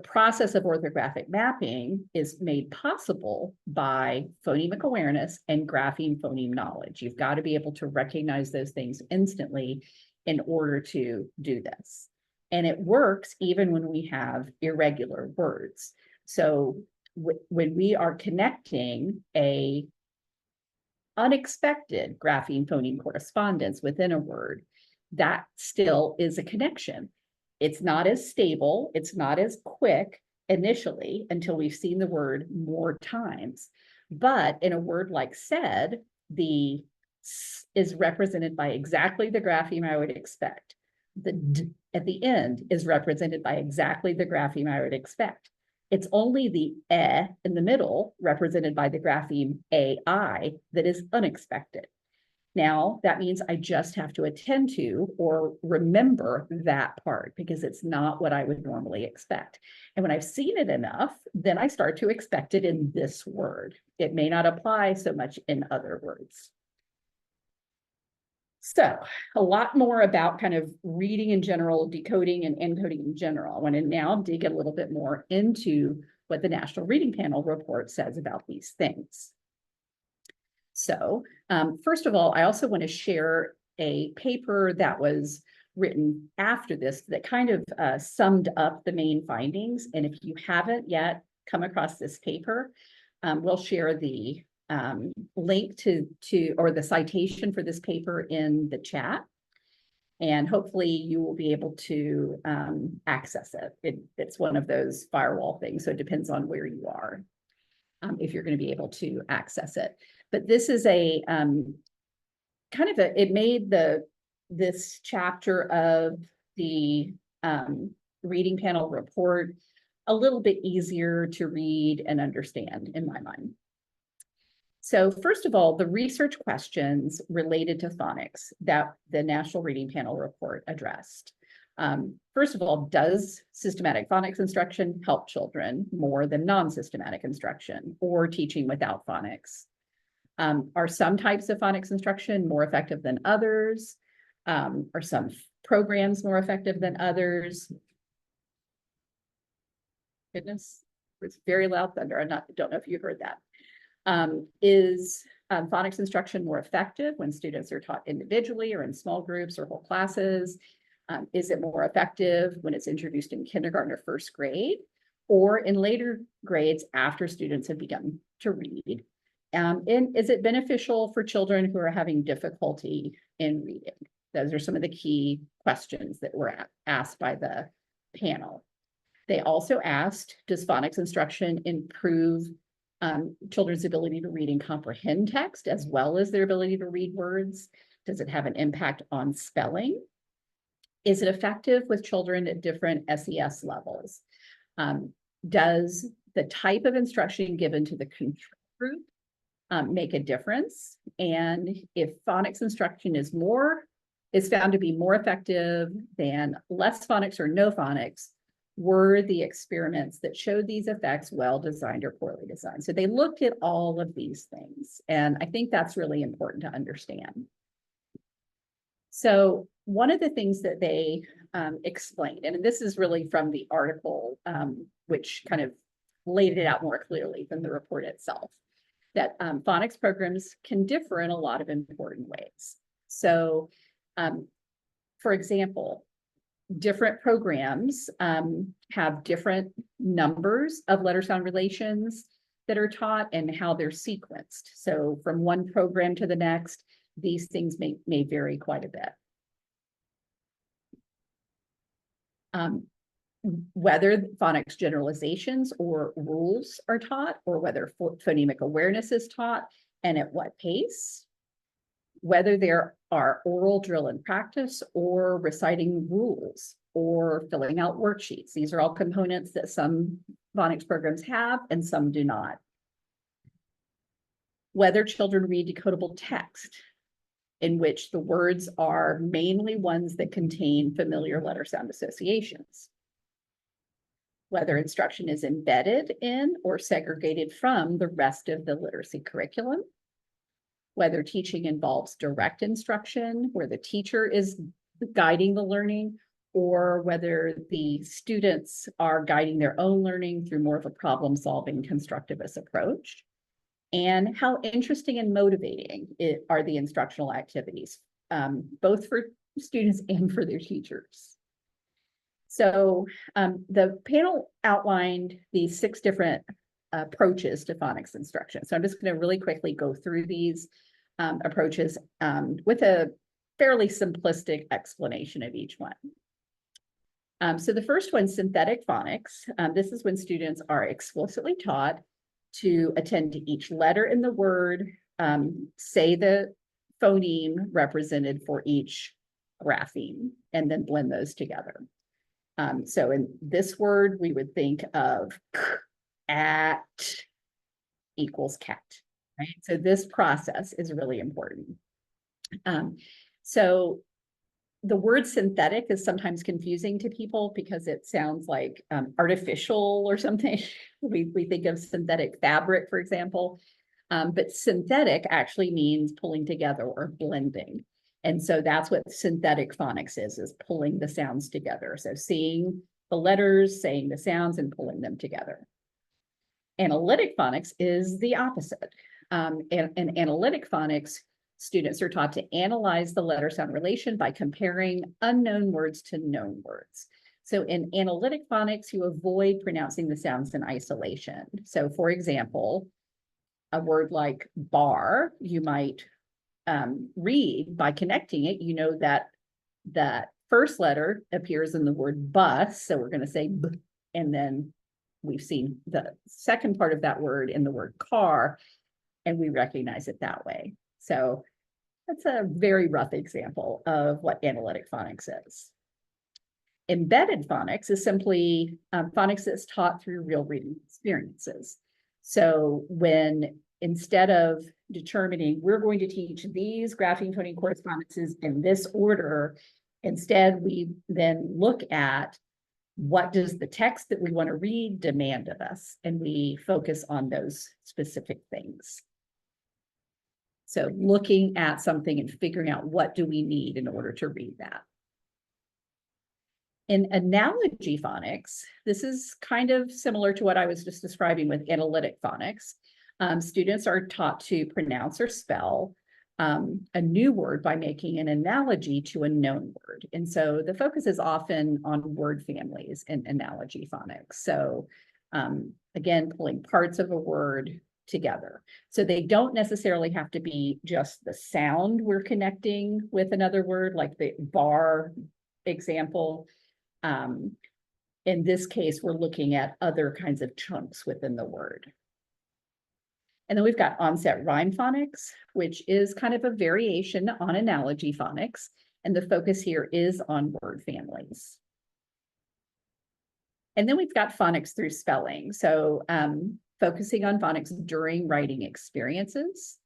process of orthographic mapping is made possible by phonemic awareness and grapheme phoneme knowledge. You've got to be able to recognize those things instantly in order to do this. And it works even when we have irregular words. So when we are connecting a unexpected grapheme phoneme correspondence within a word, that still is a connection. It's not as stable, it's not as quick initially until we've seen the word more times. But in a word like said, the S is represented by exactly the grapheme I would expect. The D at the end is represented by exactly the grapheme I would expect. It's only the E in the middle, represented by the grapheme AI, that is unexpected. Now, that means I just have to attend to or remember that part because it's not what I would normally expect. And when I've seen it enough, then I start to expect it in this word. It may not apply so much in other words. So a lot more about kind of reading in general, decoding and encoding in general. I want to now dig a little bit more into what the National Reading Panel report says about these things. So first of all, I also want to share a paper that was written after this that kind of summed up the main findings. And if you haven't yet come across this paper, we'll share the link to or the citation for this paper in the chat. And hopefully you will be able to access it. It's one of those firewall things, so it depends on where you are if you're going to be able to access it. But this is a kind of it made this chapter of the reading panel report a little bit easier to read and understand in my mind. So first of all, the research questions related to phonics that the National Reading Panel report addressed First of all, does systematic phonics instruction help children more than non-systematic instruction or teaching without phonics? Are some types of phonics instruction more effective than others? Are some programs more effective than others? Goodness, it's very loud thunder. Don't know if you heard that. Is phonics instruction more effective when students are taught individually or in small groups or whole classes? Is it more effective when it's introduced in kindergarten or first grade, or in later grades after students have begun to read? And is it beneficial for children who are having difficulty in reading? Those are some of the key questions that were asked by the panel. They also asked, does phonics instruction improve children's ability to read and comprehend text as well as their ability to read words? Does it have an impact on spelling? Is it effective with children at different SES levels? Does the type of instruction given to the control group make a difference? And if phonics instruction is found to be more effective than less phonics or no phonics, were the experiments that showed these effects well designed or poorly designed? So they looked at all of these things, and I think that's really important to understand. So one of the things that they explained, and this is really from the article, which kind of laid it out more clearly than the report itself, that phonics programs can differ in a lot of important ways. So, for example, different programs have different numbers of letter sound relations that are taught and how they're sequenced. So from one program to the next, these things may vary quite a bit. Whether phonics generalizations or rules are taught, or whether phonemic awareness is taught, and at what pace, whether there are oral drill and practice or reciting rules or filling out worksheets. These are all components that some phonics programs have and some do not. Whether children read decodable text, in which the words are mainly ones that contain familiar letter sound associations. Whether instruction is embedded in or segregated from the rest of the literacy curriculum. Whether teaching involves direct instruction, where the teacher is guiding the learning, or whether the students are guiding their own learning through more of a problem-solving constructivist approach. And how interesting and motivating are the instructional activities, both for students and for their teachers. So the panel outlined these 6 different approaches to phonics instruction. So I'm just going to really quickly go through these approaches with a fairly simplistic explanation of each one. So the first one, synthetic phonics. This is when students are explicitly taught to attend to each letter in the word, say the phoneme represented for each grapheme, and then blend those together. So in this word, we would think of at equals cat, right? So this process is really important. So the word synthetic is sometimes confusing to people because it sounds like artificial or something. We think of synthetic fabric, for example, but synthetic actually means pulling together or blending. And so that's what synthetic phonics is pulling the sounds together. So seeing the letters, saying the sounds, and pulling them together. Analytic phonics is the opposite. In analytic phonics, students are taught to analyze the letter sound relation by comparing unknown words to known words. So in analytic phonics, you avoid pronouncing the sounds in isolation. So for example, a word like bar, you might read by connecting it. You know that that first letter appears in the word bus. So we're going to say b, and then we've seen the second part of that word in the word car, and we recognize it that way. So that's a very rough example of what analytic phonics is. Embedded phonics is simply phonics that's taught through real reading experiences. So when instead of determining we're going to teach these grapheme phoneme correspondences in this order, Instead, we then look at what does the text that we want to read demand of us, and we focus on those specific things. So looking at something and figuring out what do we need in order to read that. In analogy phonics, this is kind of similar to what I was just describing with analytic phonics. Students are taught to pronounce or spell a new word by making an analogy to a known word. And so the focus is often on word families in analogy phonics. So again, pulling parts of a word together. So they don't necessarily have to be just the sound we're connecting with another word, like the bar example. In this case, we're looking at other kinds of chunks within the word. And then we've got onset rhyme phonics, which is kind of a variation on analogy phonics. And the focus here is on word families. And then we've got phonics through spelling. So focusing on phonics during writing experiences,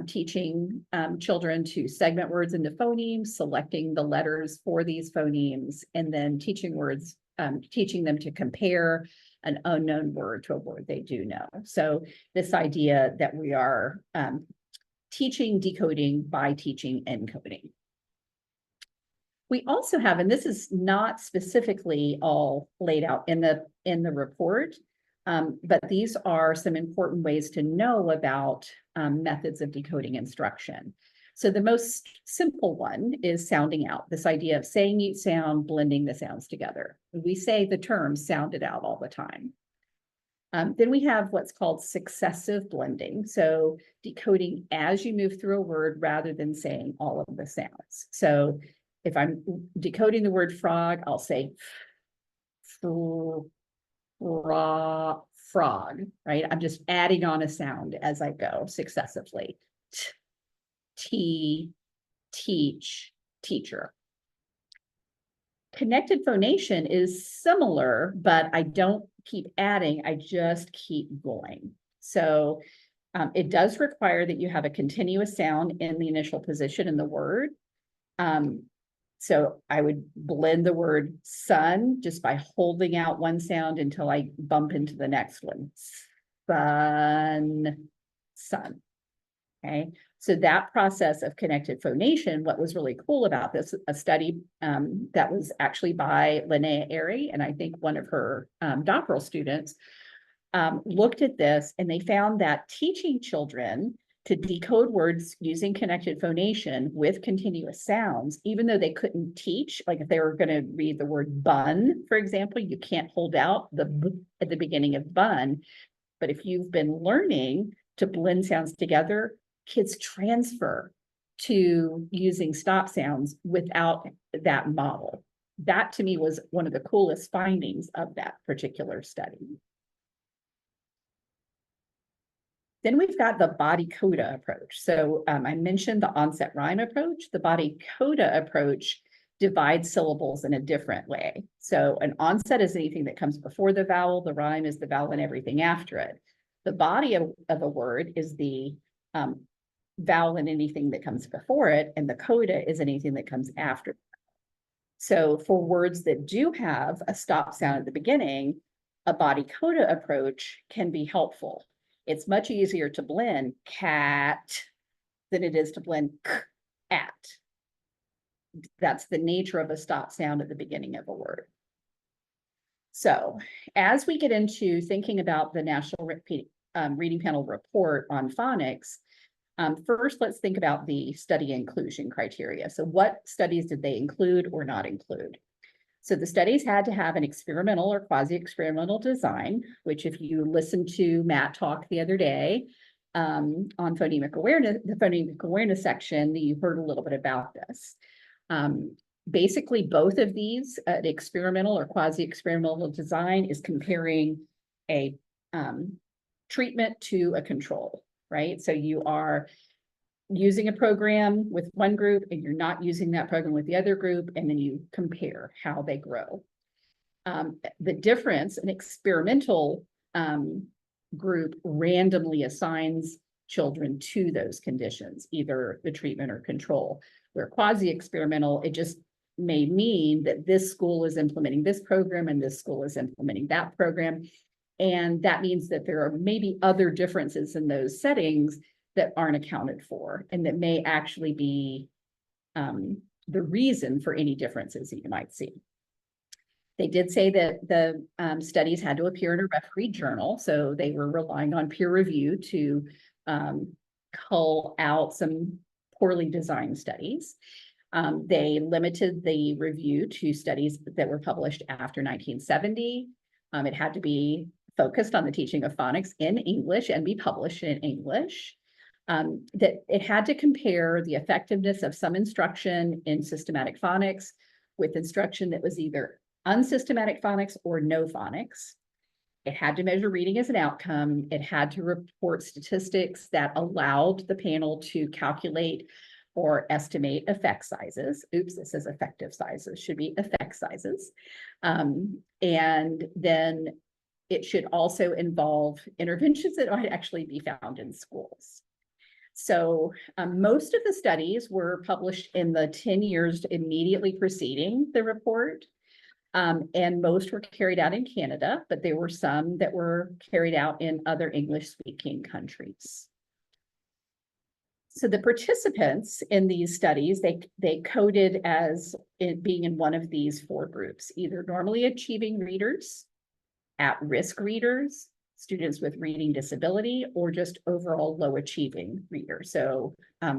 teaching children to segment words into phonemes, selecting the letters for these phonemes, and then teaching them to compare an unknown word to a word they do know. So this idea that we are teaching decoding by teaching encoding. We also have, and this is not specifically all laid out in the report, but these are some important ways to know about methods of decoding instruction. So the most simple one is sounding out, this idea of saying each sound, blending the sounds together. We say the term sounded out all the time. Then we have what's called successive blending. So decoding as you move through a word rather than saying all of the sounds. So if I'm decoding the word frog, I'll say frog, right? I'm just adding on a sound as I go successively. Teach, teacher. Connected phonation is similar, but I don't keep adding, I just keep going. So it does require that you have a continuous sound in the initial position in the word. So I would blend the word sun just by holding out one sound until I bump into the next one. Sun. Okay. So that process of connected phonation, what was really cool about this, a study that was actually by Linnea Airy, and I think one of her doctoral students looked at this, and they found that teaching children to decode words using connected phonation with continuous sounds, even though they couldn't teach, like if they were going to read the word bun, for example, you can't hold out the b at the beginning of bun. But if you've been learning to blend sounds together, kids transfer to using stop sounds without that model. That to me was one of the coolest findings of that particular study. Then we've got the body coda approach. So I mentioned the onset rhyme approach. The body coda approach divides syllables in a different way. So an onset is anything that comes before the vowel. The rhyme is the vowel and everything after it. The body of a word is the vowel and anything that comes before it, and the coda is anything that comes after. So for words that do have a stop sound at the beginning, a body coda approach can be helpful. It's much easier to blend cat than it is to blend at. That's the nature of a stop sound at the beginning of a word. So as we get into thinking about the National Reading Panel report on phonics, first, let's think about the study inclusion criteria. So what studies did they include or not include? So the studies had to have an experimental or quasi-experimental design, which if you listened to Matt talk the other day on phonemic awareness, the phonemic awareness section, you heard a little bit about this. Basically, both of these, the experimental or quasi-experimental design is comparing a treatment to a control, right? So you are using a program with one group and you're not using that program with the other group, and then you compare how they grow. The difference, an experimental group randomly assigns children to those conditions, either the treatment or control. Where quasi-experimental, it just may mean that this school is implementing this program and this school is implementing that program. And that means that there are maybe other differences in those settings that aren't accounted for and that may actually be the reason for any differences that you might see. They did say that the studies had to appear in a refereed journal, so they were relying on peer review to cull out some poorly designed studies. They limited the review to studies that were published after 1970. It had to be focused on the teaching of phonics in English and be published in English. That it had to compare the effectiveness of some instruction in systematic phonics with instruction that was either unsystematic phonics or no phonics. It had to measure reading as an outcome. It had to report statistics that allowed the panel to calculate or estimate effect sizes. Oops, this says effective sizes, should be effect sizes. And then it should also involve interventions that might actually be found in schools. So most of the studies were published in the 10 years immediately preceding the report. And most were carried out in Canada, but there were some that were carried out in other English-speaking countries. So the participants in these studies, they coded as it being in one of these 4 groups, either normally achieving readers, at-risk readers, students with reading disability, or just overall low achieving readers. So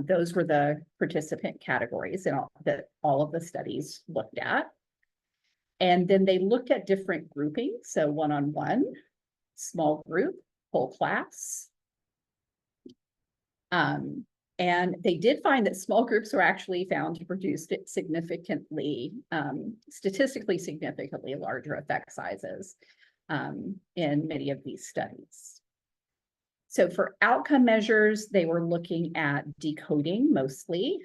those were the participant categories that all of the studies looked at. And then they looked at different groupings. So one-on-one, small group, whole class. And they did find that small groups were actually found to produce significantly, statistically significantly larger effect sizes in many of these studies. So for outcome measures, they were looking at decoding mostly,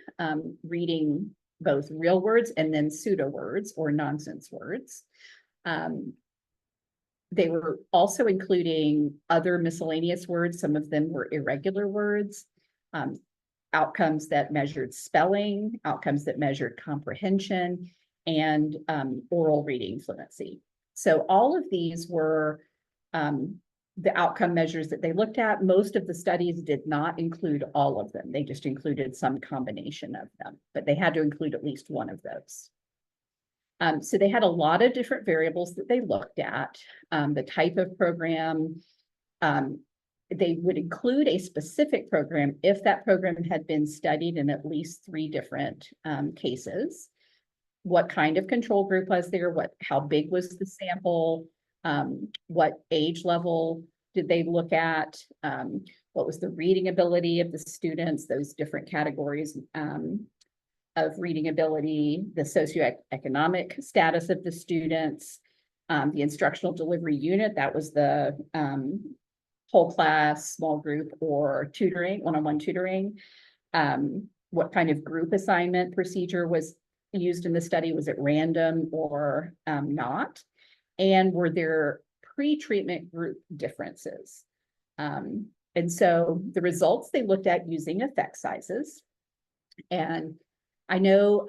reading both real words and then pseudo words or nonsense words. They were also including other miscellaneous words. Some of them were irregular words, outcomes that measured spelling, outcomes that measured comprehension, and oral reading fluency. So all of these were the outcome measures that they looked at. Most of the studies did not include all of them. They just included some combination of them, but they had to include at least one of those. So they had a lot of different variables that they looked at. The type of program, they would include a specific program if that program had been studied in at least 3 different cases. What kind of control group was there? How big was the sample? What age level did they look at? What was the reading ability of the students? Those different categories of reading ability, the socioeconomic status of the students, the instructional delivery unit, that was the whole class, small group, or tutoring, one-on-one tutoring. What kind of group assignment procedure was used in the study? Was it random or not? And were there pre-treatment group differences? And so the results they looked at using effect sizes. And I know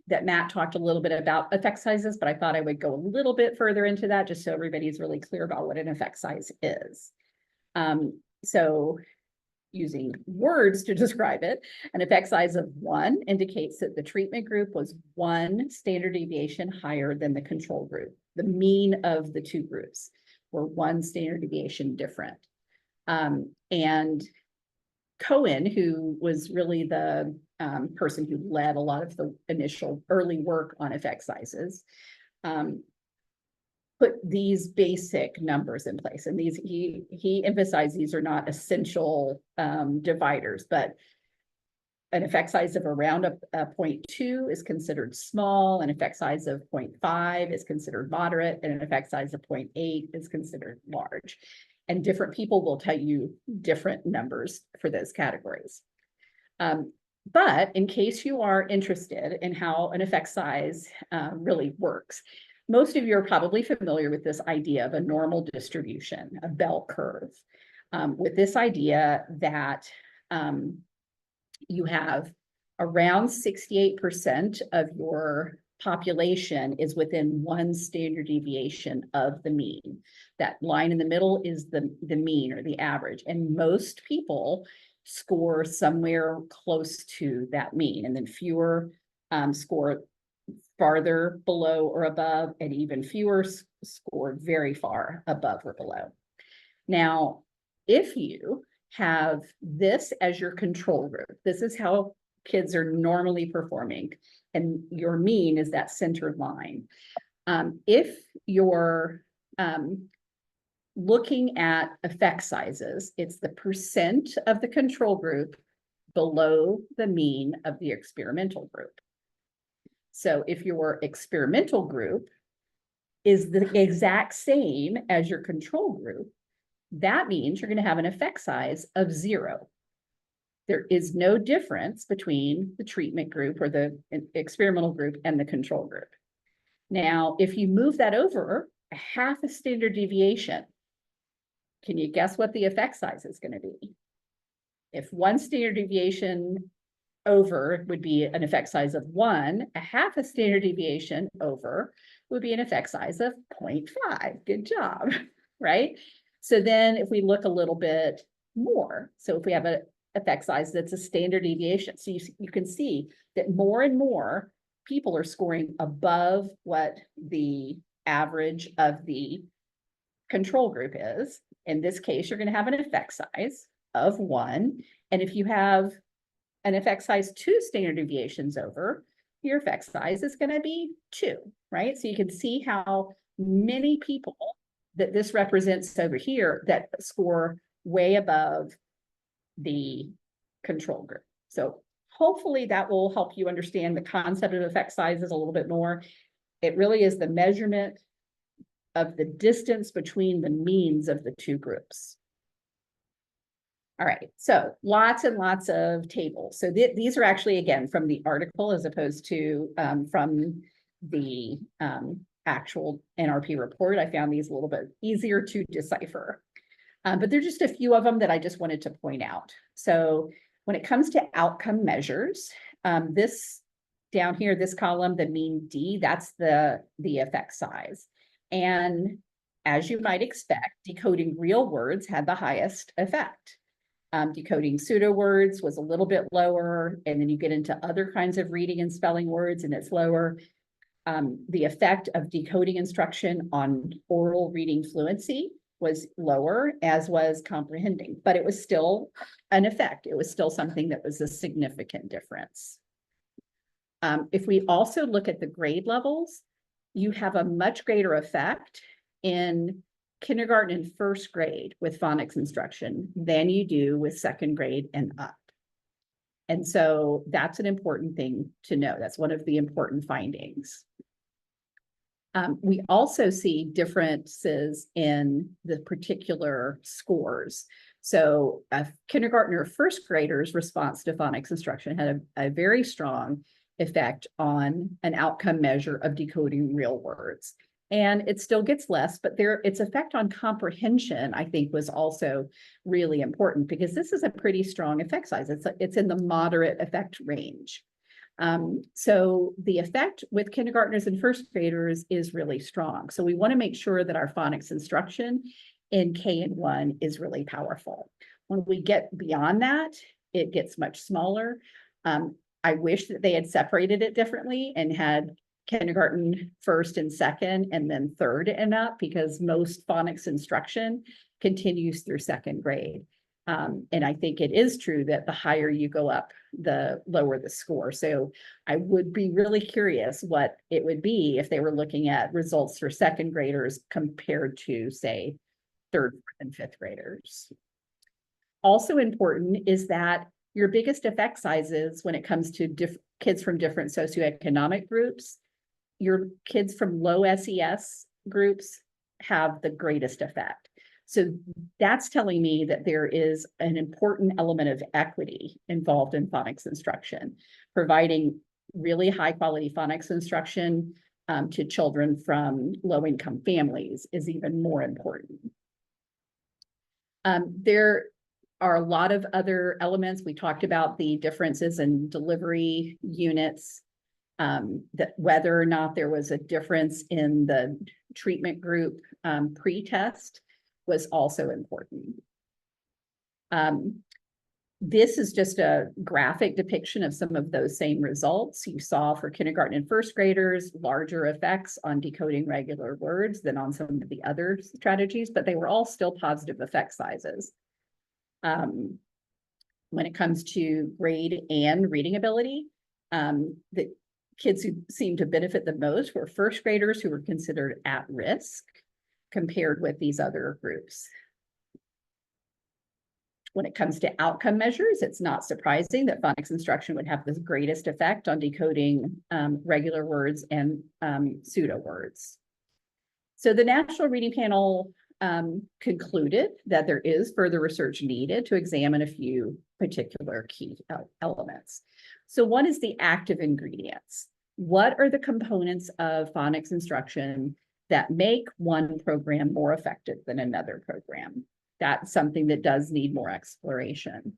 that Matt talked a little bit about effect sizes, but I thought I would go a little bit further into that just so everybody's really clear about what an effect size is. So using words to describe it, an effect size of 1 indicates that the treatment group was 1 standard deviation higher than the control group. The mean of the 2 groups were 1 standard deviation different. And Cohen, who was really the person who led a lot of the initial early work on effect sizes, put these basic numbers in place. And these, he emphasized these are not essential dividers, but an effect size of around a 0.2 is considered small, an effect size of 0.5 is considered moderate, and an effect size of 0.8 is considered large. And different people will tell you different numbers for those categories. But in case you are interested in how an effect size really works, most of you are probably familiar with this idea of a normal distribution, a bell curve, with this idea that you have around 68% of your population is within 1 standard deviation of the mean. That line in the middle is the mean or the average, and most people score somewhere close to that mean, and then fewer score farther below or above, and even fewer score very far above or below. Now, if you have this as your control group, this is how kids are normally performing, and your mean is that centered line. If you're looking at effect sizes, it's the percent of the control group below the mean of the experimental group. So if your experimental group is the exact same as your control group, that means you're going to have an effect size of 0. There is no difference between the treatment group or the experimental group and the control group. Now, if you move that over a half a standard deviation, can you guess what the effect size is going to be? If 1 standard deviation over would be an effect size of 1, a half a standard deviation over would be an effect size of 0.5. Good job, right? So then if we look a little bit more, so if we have an effect size that's a standard deviation, so you can see that more and more people are scoring above what the average of the control group is. In this case, you're going to have an effect size of 1. And if you have an effect size 2 standard deviations over, your effect size is going to be 2, right? So you can see how many people that this represents over here that score way above the control group. So hopefully that will help you understand the concept of effect sizes a little bit more. It really is the measurement of the distance between the means of the 2 groups. All right, so lots and lots of tables. So these are actually, again, from the article as opposed to from the actual NRP report. I found these a little bit easier to decipher. But there's just a few of them that I just wanted to point out. So when it comes to outcome measures, this down here, this column, the mean D, that's the effect size. And as you might expect, decoding real words had the highest effect. Decoding pseudo words was a little bit lower, and then you get into other kinds of reading and spelling words and it's lower. The effect of decoding instruction on oral reading fluency was lower, as was comprehending, but it was still an effect. It was still something that was a significant difference. If we also look at the grade levels, you have a much greater effect in kindergarten and first grade with phonics instruction than you do with second grade and up. And so that's an important thing to know. That's one of the important findings. We also see differences in the particular scores. So a kindergarten or first grader's response to phonics instruction had a very strong effect on an outcome measure of decoding real words. And it still gets less, but its effect on comprehension, I think, was also really important because this is a pretty strong effect size. It's in the moderate effect range. So the effect with kindergartners and first graders is really strong. So we want to make sure that our phonics instruction in K and 1 is really powerful. When we get beyond that, it gets much smaller. I wish that they had separated it differently and had kindergarten first and second, and then third and up, because most phonics instruction continues through second grade. And I think it is true that the higher you go up, the lower the score. So I would be really curious what it would be if they were looking at results for second graders compared to, say, third and fifth graders. Also important is that your biggest effect sizes when it comes to kids from different socioeconomic groups, your kids from low SES groups have the greatest effect. So that's telling me that there is an important element of equity involved in phonics instruction. Providing really high quality phonics instruction to children from low income families is even more important. There are a lot of other elements. We talked about the differences in delivery units. that whether or not there was a difference in the treatment group pre-test was also important. This is just a graphic depiction of some of those same results. You saw for kindergarten and first graders, larger effects on decoding regular words than on some of the other strategies, but they were all still positive effect sizes. When it comes to grade and reading ability, the kids who seemed to benefit the most were first graders who were considered at risk compared with these other groups. When it comes to outcome measures, it's not surprising that phonics instruction would have the greatest effect on decoding regular words and pseudo words. So the National Reading Panel concluded that there is further research needed to examine a few particular key elements. So one is the active ingredients. What are the components of phonics instruction that make one program more effective than another program? That's something that does need more exploration.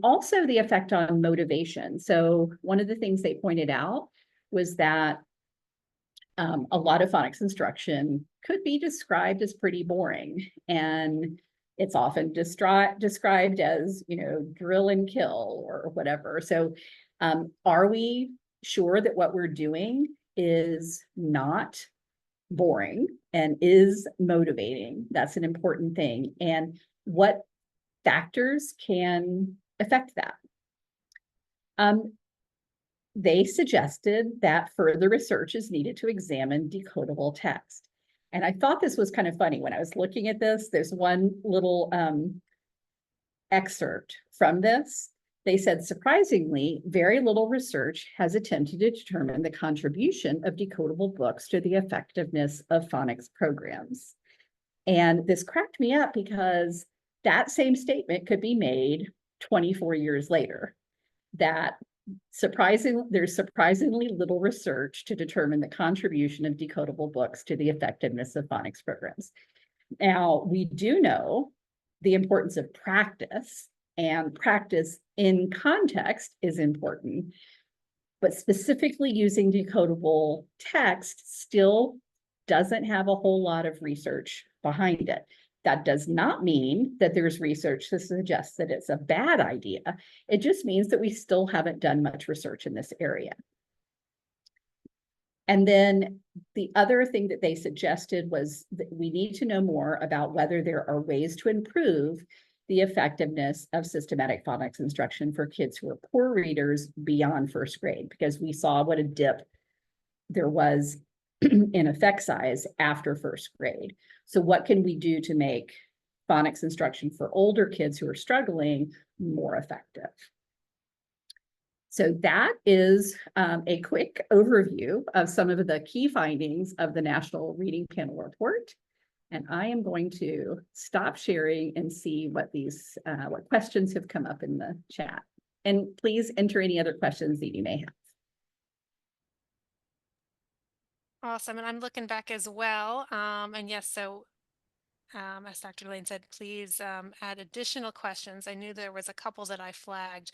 Also the effect on motivation. So one of the things they pointed out was that a lot of phonics instruction could be described as pretty boring, and it's often described as, you know, drill and kill or whatever. So are we sure that what we're doing is not boring and is motivating? That's an important thing. And what factors can affect that? They suggested that further research is needed to examine decodable text. And I thought this was kind of funny. When I was looking at this, there's one little excerpt from this. They said, surprisingly, very little research has attempted to determine the contribution of decodable books to the effectiveness of phonics programs. And this cracked me up because that same statement could be made 24 years later, that there's surprisingly little research to determine the contribution of decodable books to the effectiveness of phonics programs. Now, we do know the importance of practice, and practice in context is important, but specifically using decodable text still doesn't have a whole lot of research behind it. That does not mean that there's research that suggests that it's a bad idea. It just means that we still haven't done much research in this area. And then the other thing that they suggested was that we need to know more about whether there are ways to improve the effectiveness of systematic phonics instruction for kids who are poor readers beyond first grade, because we saw what a dip there was in effect size after first grade. So what can we do to make phonics instruction for older kids who are struggling more effective? So that is a quick overview of some of the key findings of the National Reading Panel report. And I am going to stop sharing and see what what questions have come up in the chat. And please enter any other questions that you may have. Awesome. And I'm looking back as well. And yes, so as Dr. Lane said, please add additional questions. I knew there was a couple that I flagged.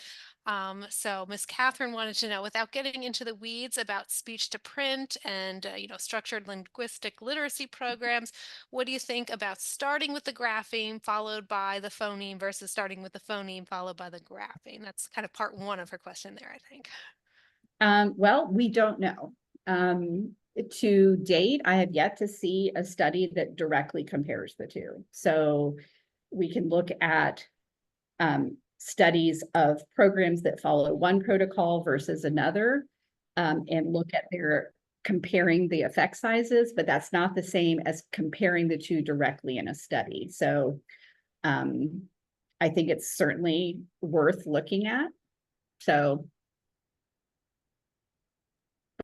So Ms. Catherine wanted to know, without getting into the weeds about speech to print and structured linguistic literacy programs, what do you think about starting with the grapheme followed by the phoneme versus starting with the phoneme followed by the grapheme? That's kind of part one of her question there, I think. Well, we don't know. To date, I have yet to see a study that directly compares the two. So we can look at studies of programs that follow one protocol versus another, and look at their comparing the effect sizes, but that's not the same as comparing the two directly in a study. So I think it's certainly worth looking at. So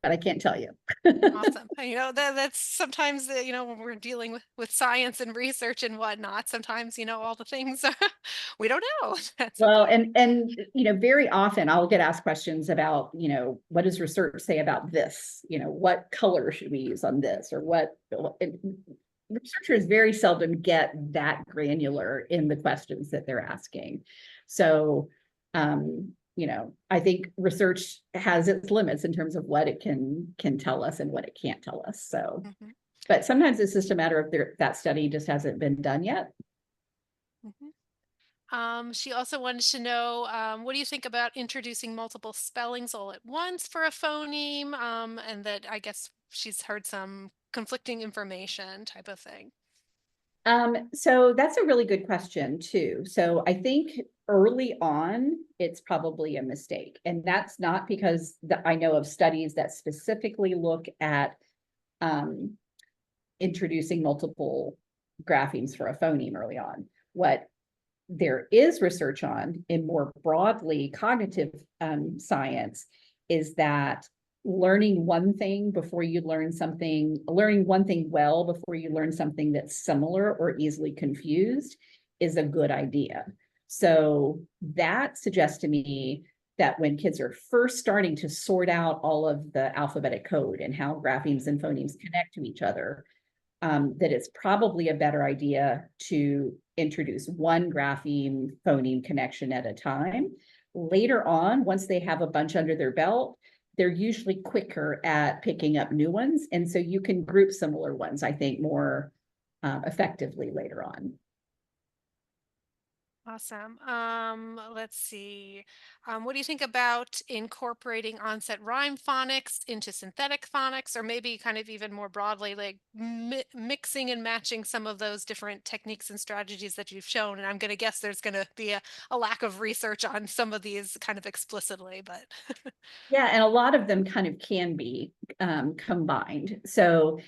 but I can't tell you. Awesome. That's sometimes, when we're dealing with science and research and whatnot, sometimes, all the things we don't know. That's well, okay. and very often I'll get asked questions about, what does research say about this? What color should we use on this, or what? Researchers very seldom get that granular in the questions that they're asking. So I think research has its limits in terms of what it can tell us and what it can't tell us. So, Mhm, but sometimes it's just a matter of that study just hasn't been done yet. mhm. She also wanted to know, what do you think about introducing multiple spellings all at once for a phoneme? And that I guess she's heard some conflicting information type of thing. So that's a really good question too. So I think early on, it's probably a mistake. And that's not because I know of studies that specifically look at um, introducing multiple graphemes for a phoneme early on. What there is research on in more broadly cognitive science is that learning one thing well before you learn something that's similar or easily confused is a good idea. So that suggests to me that when kids are first starting to sort out all of the alphabetic code and how graphemes and phonemes connect to each other, that it's probably a better idea to introduce one grapheme phoneme connection at a time. Later on, once they have a bunch under their belt, they're usually quicker at picking up new ones. And so you can group similar ones, I think, more effectively later on. Awesome. Let's see. What do you think about incorporating onset rhyme phonics into synthetic phonics, or maybe kind of even more broadly, like mixing and matching some of those different techniques and strategies that you've shown? And I'm going to guess there's going to be a lack of research on some of these kind of explicitly, but Yeah, and a lot of them kind of can be combined. So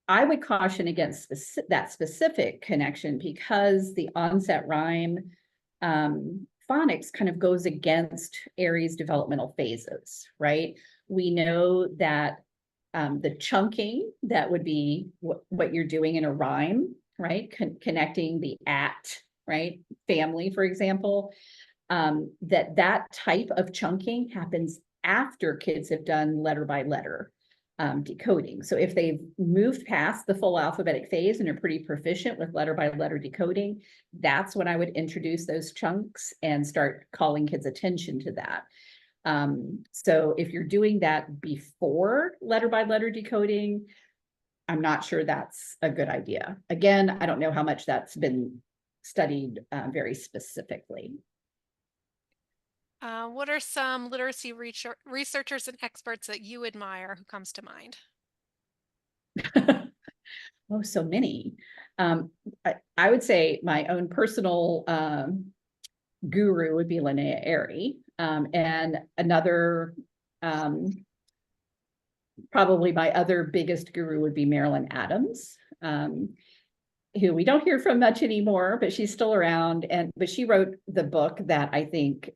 I would caution against that specific connection because the onset rhyme phonics kind of goes against Aries developmental phases, right? We know that the chunking, that would be what you're doing in a rhyme, right? Connecting the at, right? Family, for example, that type of chunking happens after kids have done letter by letter decoding. So if they've moved past the full alphabetic phase and are pretty proficient with letter by letter decoding, that's when I would introduce those chunks and start calling kids' attention to that. So if you're doing that before letter by letter decoding, I'm not sure that's a good idea. Again, I don't know how much that's been studied very specifically. what are some literacy researchers and experts that you admire? Who comes to mind? Oh, so many. I would say my own personal guru would be Linnea Airy. And another, probably my other biggest guru would be Marilyn Adams, who we don't hear from much anymore, but she's still around. But she wrote the book that I think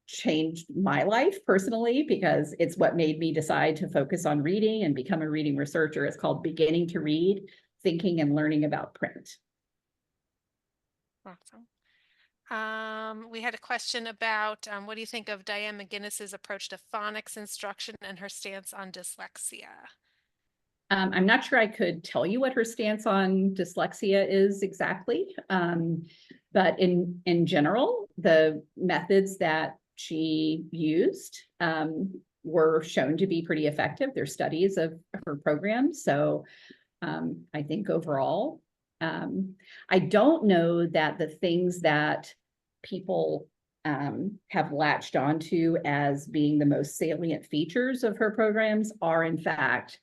changed my life personally, because it's what made me decide to focus on reading and become a reading researcher. It's called Beginning to Read, Thinking and Learning About Print. Awesome. We had a question about what do you think of Diane McGinnis's approach to phonics instruction and her stance on dyslexia? I'm not sure I could tell you what her stance on dyslexia is exactly, but in general, the methods that she used were shown to be pretty effective. There's studies of her programs, so I think overall, I don't know that the things that people have latched onto as being the most salient features of her programs are in fact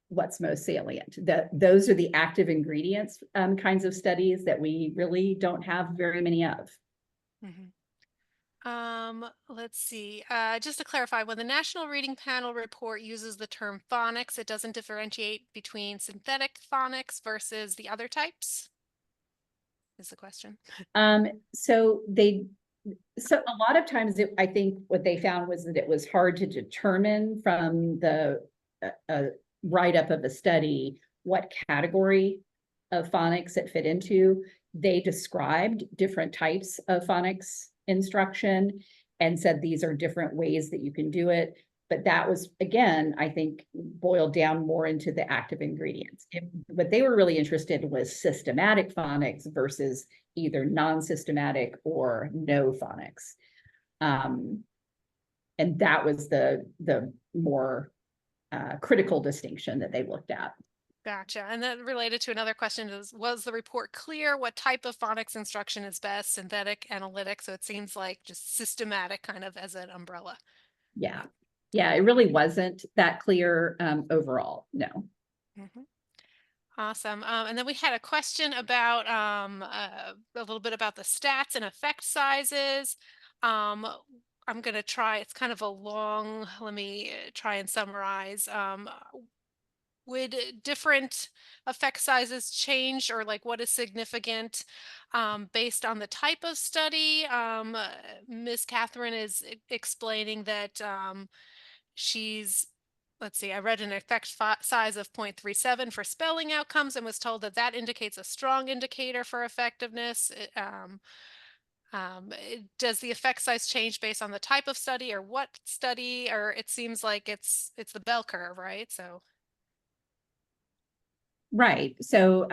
what's most salient. Those are the active ingredients kinds of studies that we really don't have very many of. Let's see. Just to clarify, when the National Reading Panel report uses the term phonics, it doesn't differentiate between synthetic phonics versus the other types? Is the question. So a lot of times I think what they found was that it was hard to determine from the write-up of the study what category of phonics it fit into. They described different types of phonics instruction and said these are different ways that you can do it. But that was, again, I think, boiled down more into the active ingredients. What they were really interested in was systematic phonics versus either non-systematic or no phonics. And that was the more critical distinction that they looked at. Gotcha. And then related to another question is, was the report clear? What type of phonics instruction is best? Synthetic, analytic? So it seems like just systematic kind of as an umbrella. Yeah. Yeah, it really wasn't that clear overall. No. Mhm. Awesome. And then we had a question about a little bit about the stats and effect sizes. Um, I'm going to try, it's kind of a long, let me try and summarize. Would different effect sizes change, or like what is significant based on the type of study? Ms. Catherine is explaining that she's, let's see, I read an effect size of 0.37 for spelling outcomes and was told that that indicates a strong indicator for effectiveness. Does the effect size change based on the type of study or what study? Or it seems like it's the bell curve, right? So. Right. So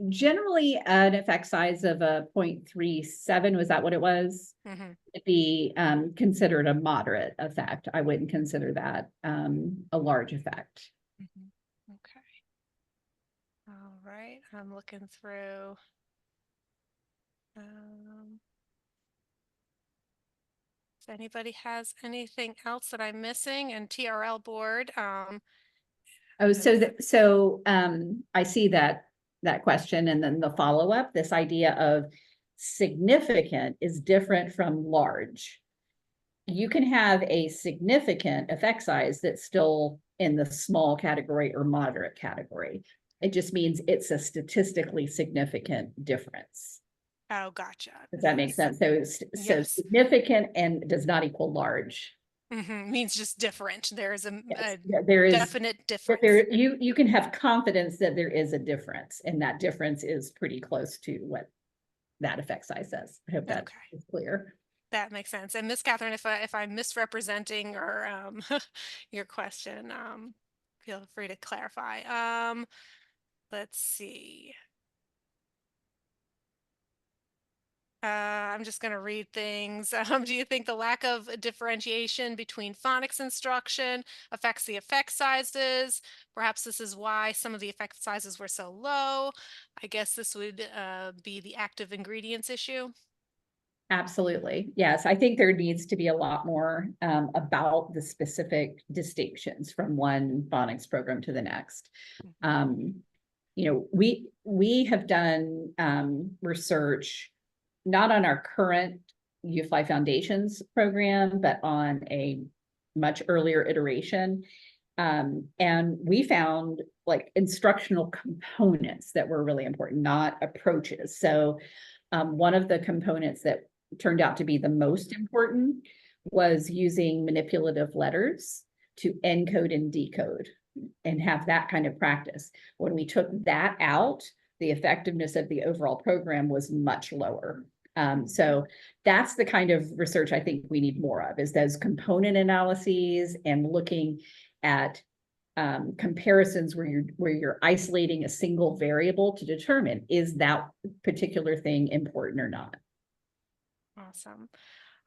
generally an effect size of a 0.37, was that what it was? Mhm. It'd be considered a moderate effect. I wouldn't consider that a large effect. Mhm. Okay. All right. I'm looking through. Um, if anybody has anything else that I'm missing, and TRL board. Oh, so I see that question, and then the follow-up, this idea of significant is different from large. You can have a significant effect size that's still in the small category or moderate category. It just means it's a statistically significant difference. Oh, gotcha. Does that make sense? So Yes. significant and does not equal large. Means just different. There is a Yes, there is definite that difference. there you can have confidence that there is a difference, and that difference is pretty close to what that effect size says. I hope that Okay. is clear. That makes sense. And Miss Catherine, if I'm misrepresenting or your question, feel free to clarify. Let's see. I'm just going to read things. Do you think the lack of differentiation between phonics instruction affects the effect sizes? Perhaps this is why some of the effect sizes were so low. I guess this would be the active ingredients issue. Absolutely. Yes, I think there needs to be a lot more about the specific distinctions from one phonics program to the next. We have done research not on our current UFLI Foundations program, but on a much earlier iteration. And we found like instructional components that were really important, not approaches. So one of the components that turned out to be the most important was using manipulative letters to encode and decode and have that kind of practice. When we took that out, the effectiveness of the overall program was much lower. So that's the kind of research I think we need more of, is those component analyses and looking at comparisons where you're isolating a single variable to determine, is that particular thing important or not. Awesome.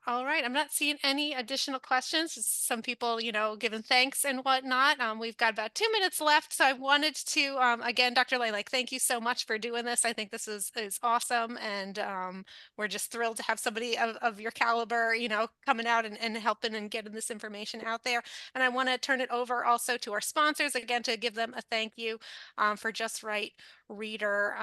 All right. I'm not seeing any additional questions. Just some people, giving thanks and whatnot. We've got about 2 minutes left. So I wanted to, again, Dr. Lay, like, thank you so much for doing this. I think this is awesome. And we're just thrilled to have somebody of your caliber, coming out and helping and getting this information out there. And I want to turn it over also to our sponsors, again, to give them a thank you for Just Right Reader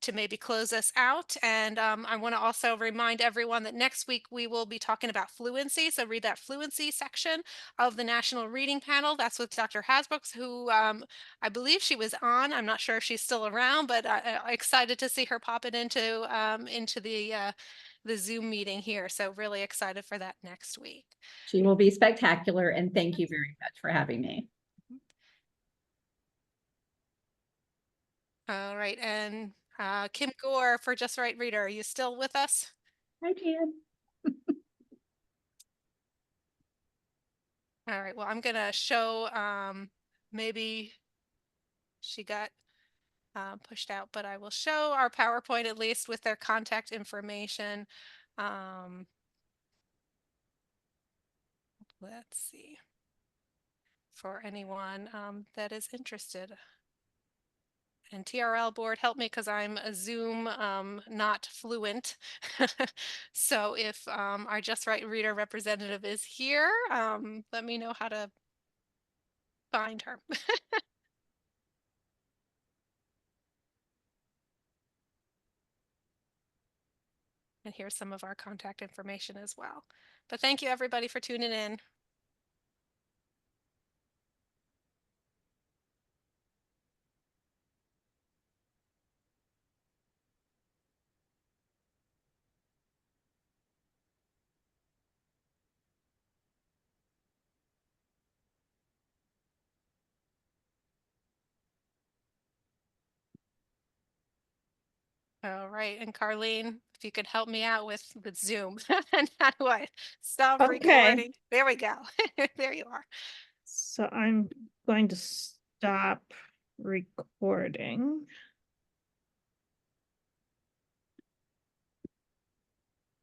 to maybe close us out. And I want to also remind everyone that next week we will be talking about fluency. So read that fluency section of the National Reading Panel. That's with Dr. Hasbrooks, who I believe she was on. I'm not sure if she's still around, but excited to see her pop it into the Zoom meeting here. So really excited for that next week. She will be spectacular, and thank you very much for having me. All right. And Kim Gore for Just Right Reader, are you still with us? Hi, Jan. All right. Well, I'm going to show maybe she got pushed out, but I will show our PowerPoint at least with their contact information. let's see, for anyone that is interested. And TRL board, help me because I'm a Zoom not fluent. So if our Just Right Reader representative is here, let me know how to find her. And here's some of our contact information as well. But thank you everybody for tuning in. All right, and Carlene, if you could help me out with Zoom. And how do I stop Okay. recording? There we go. There you are. So I'm going to stop recording.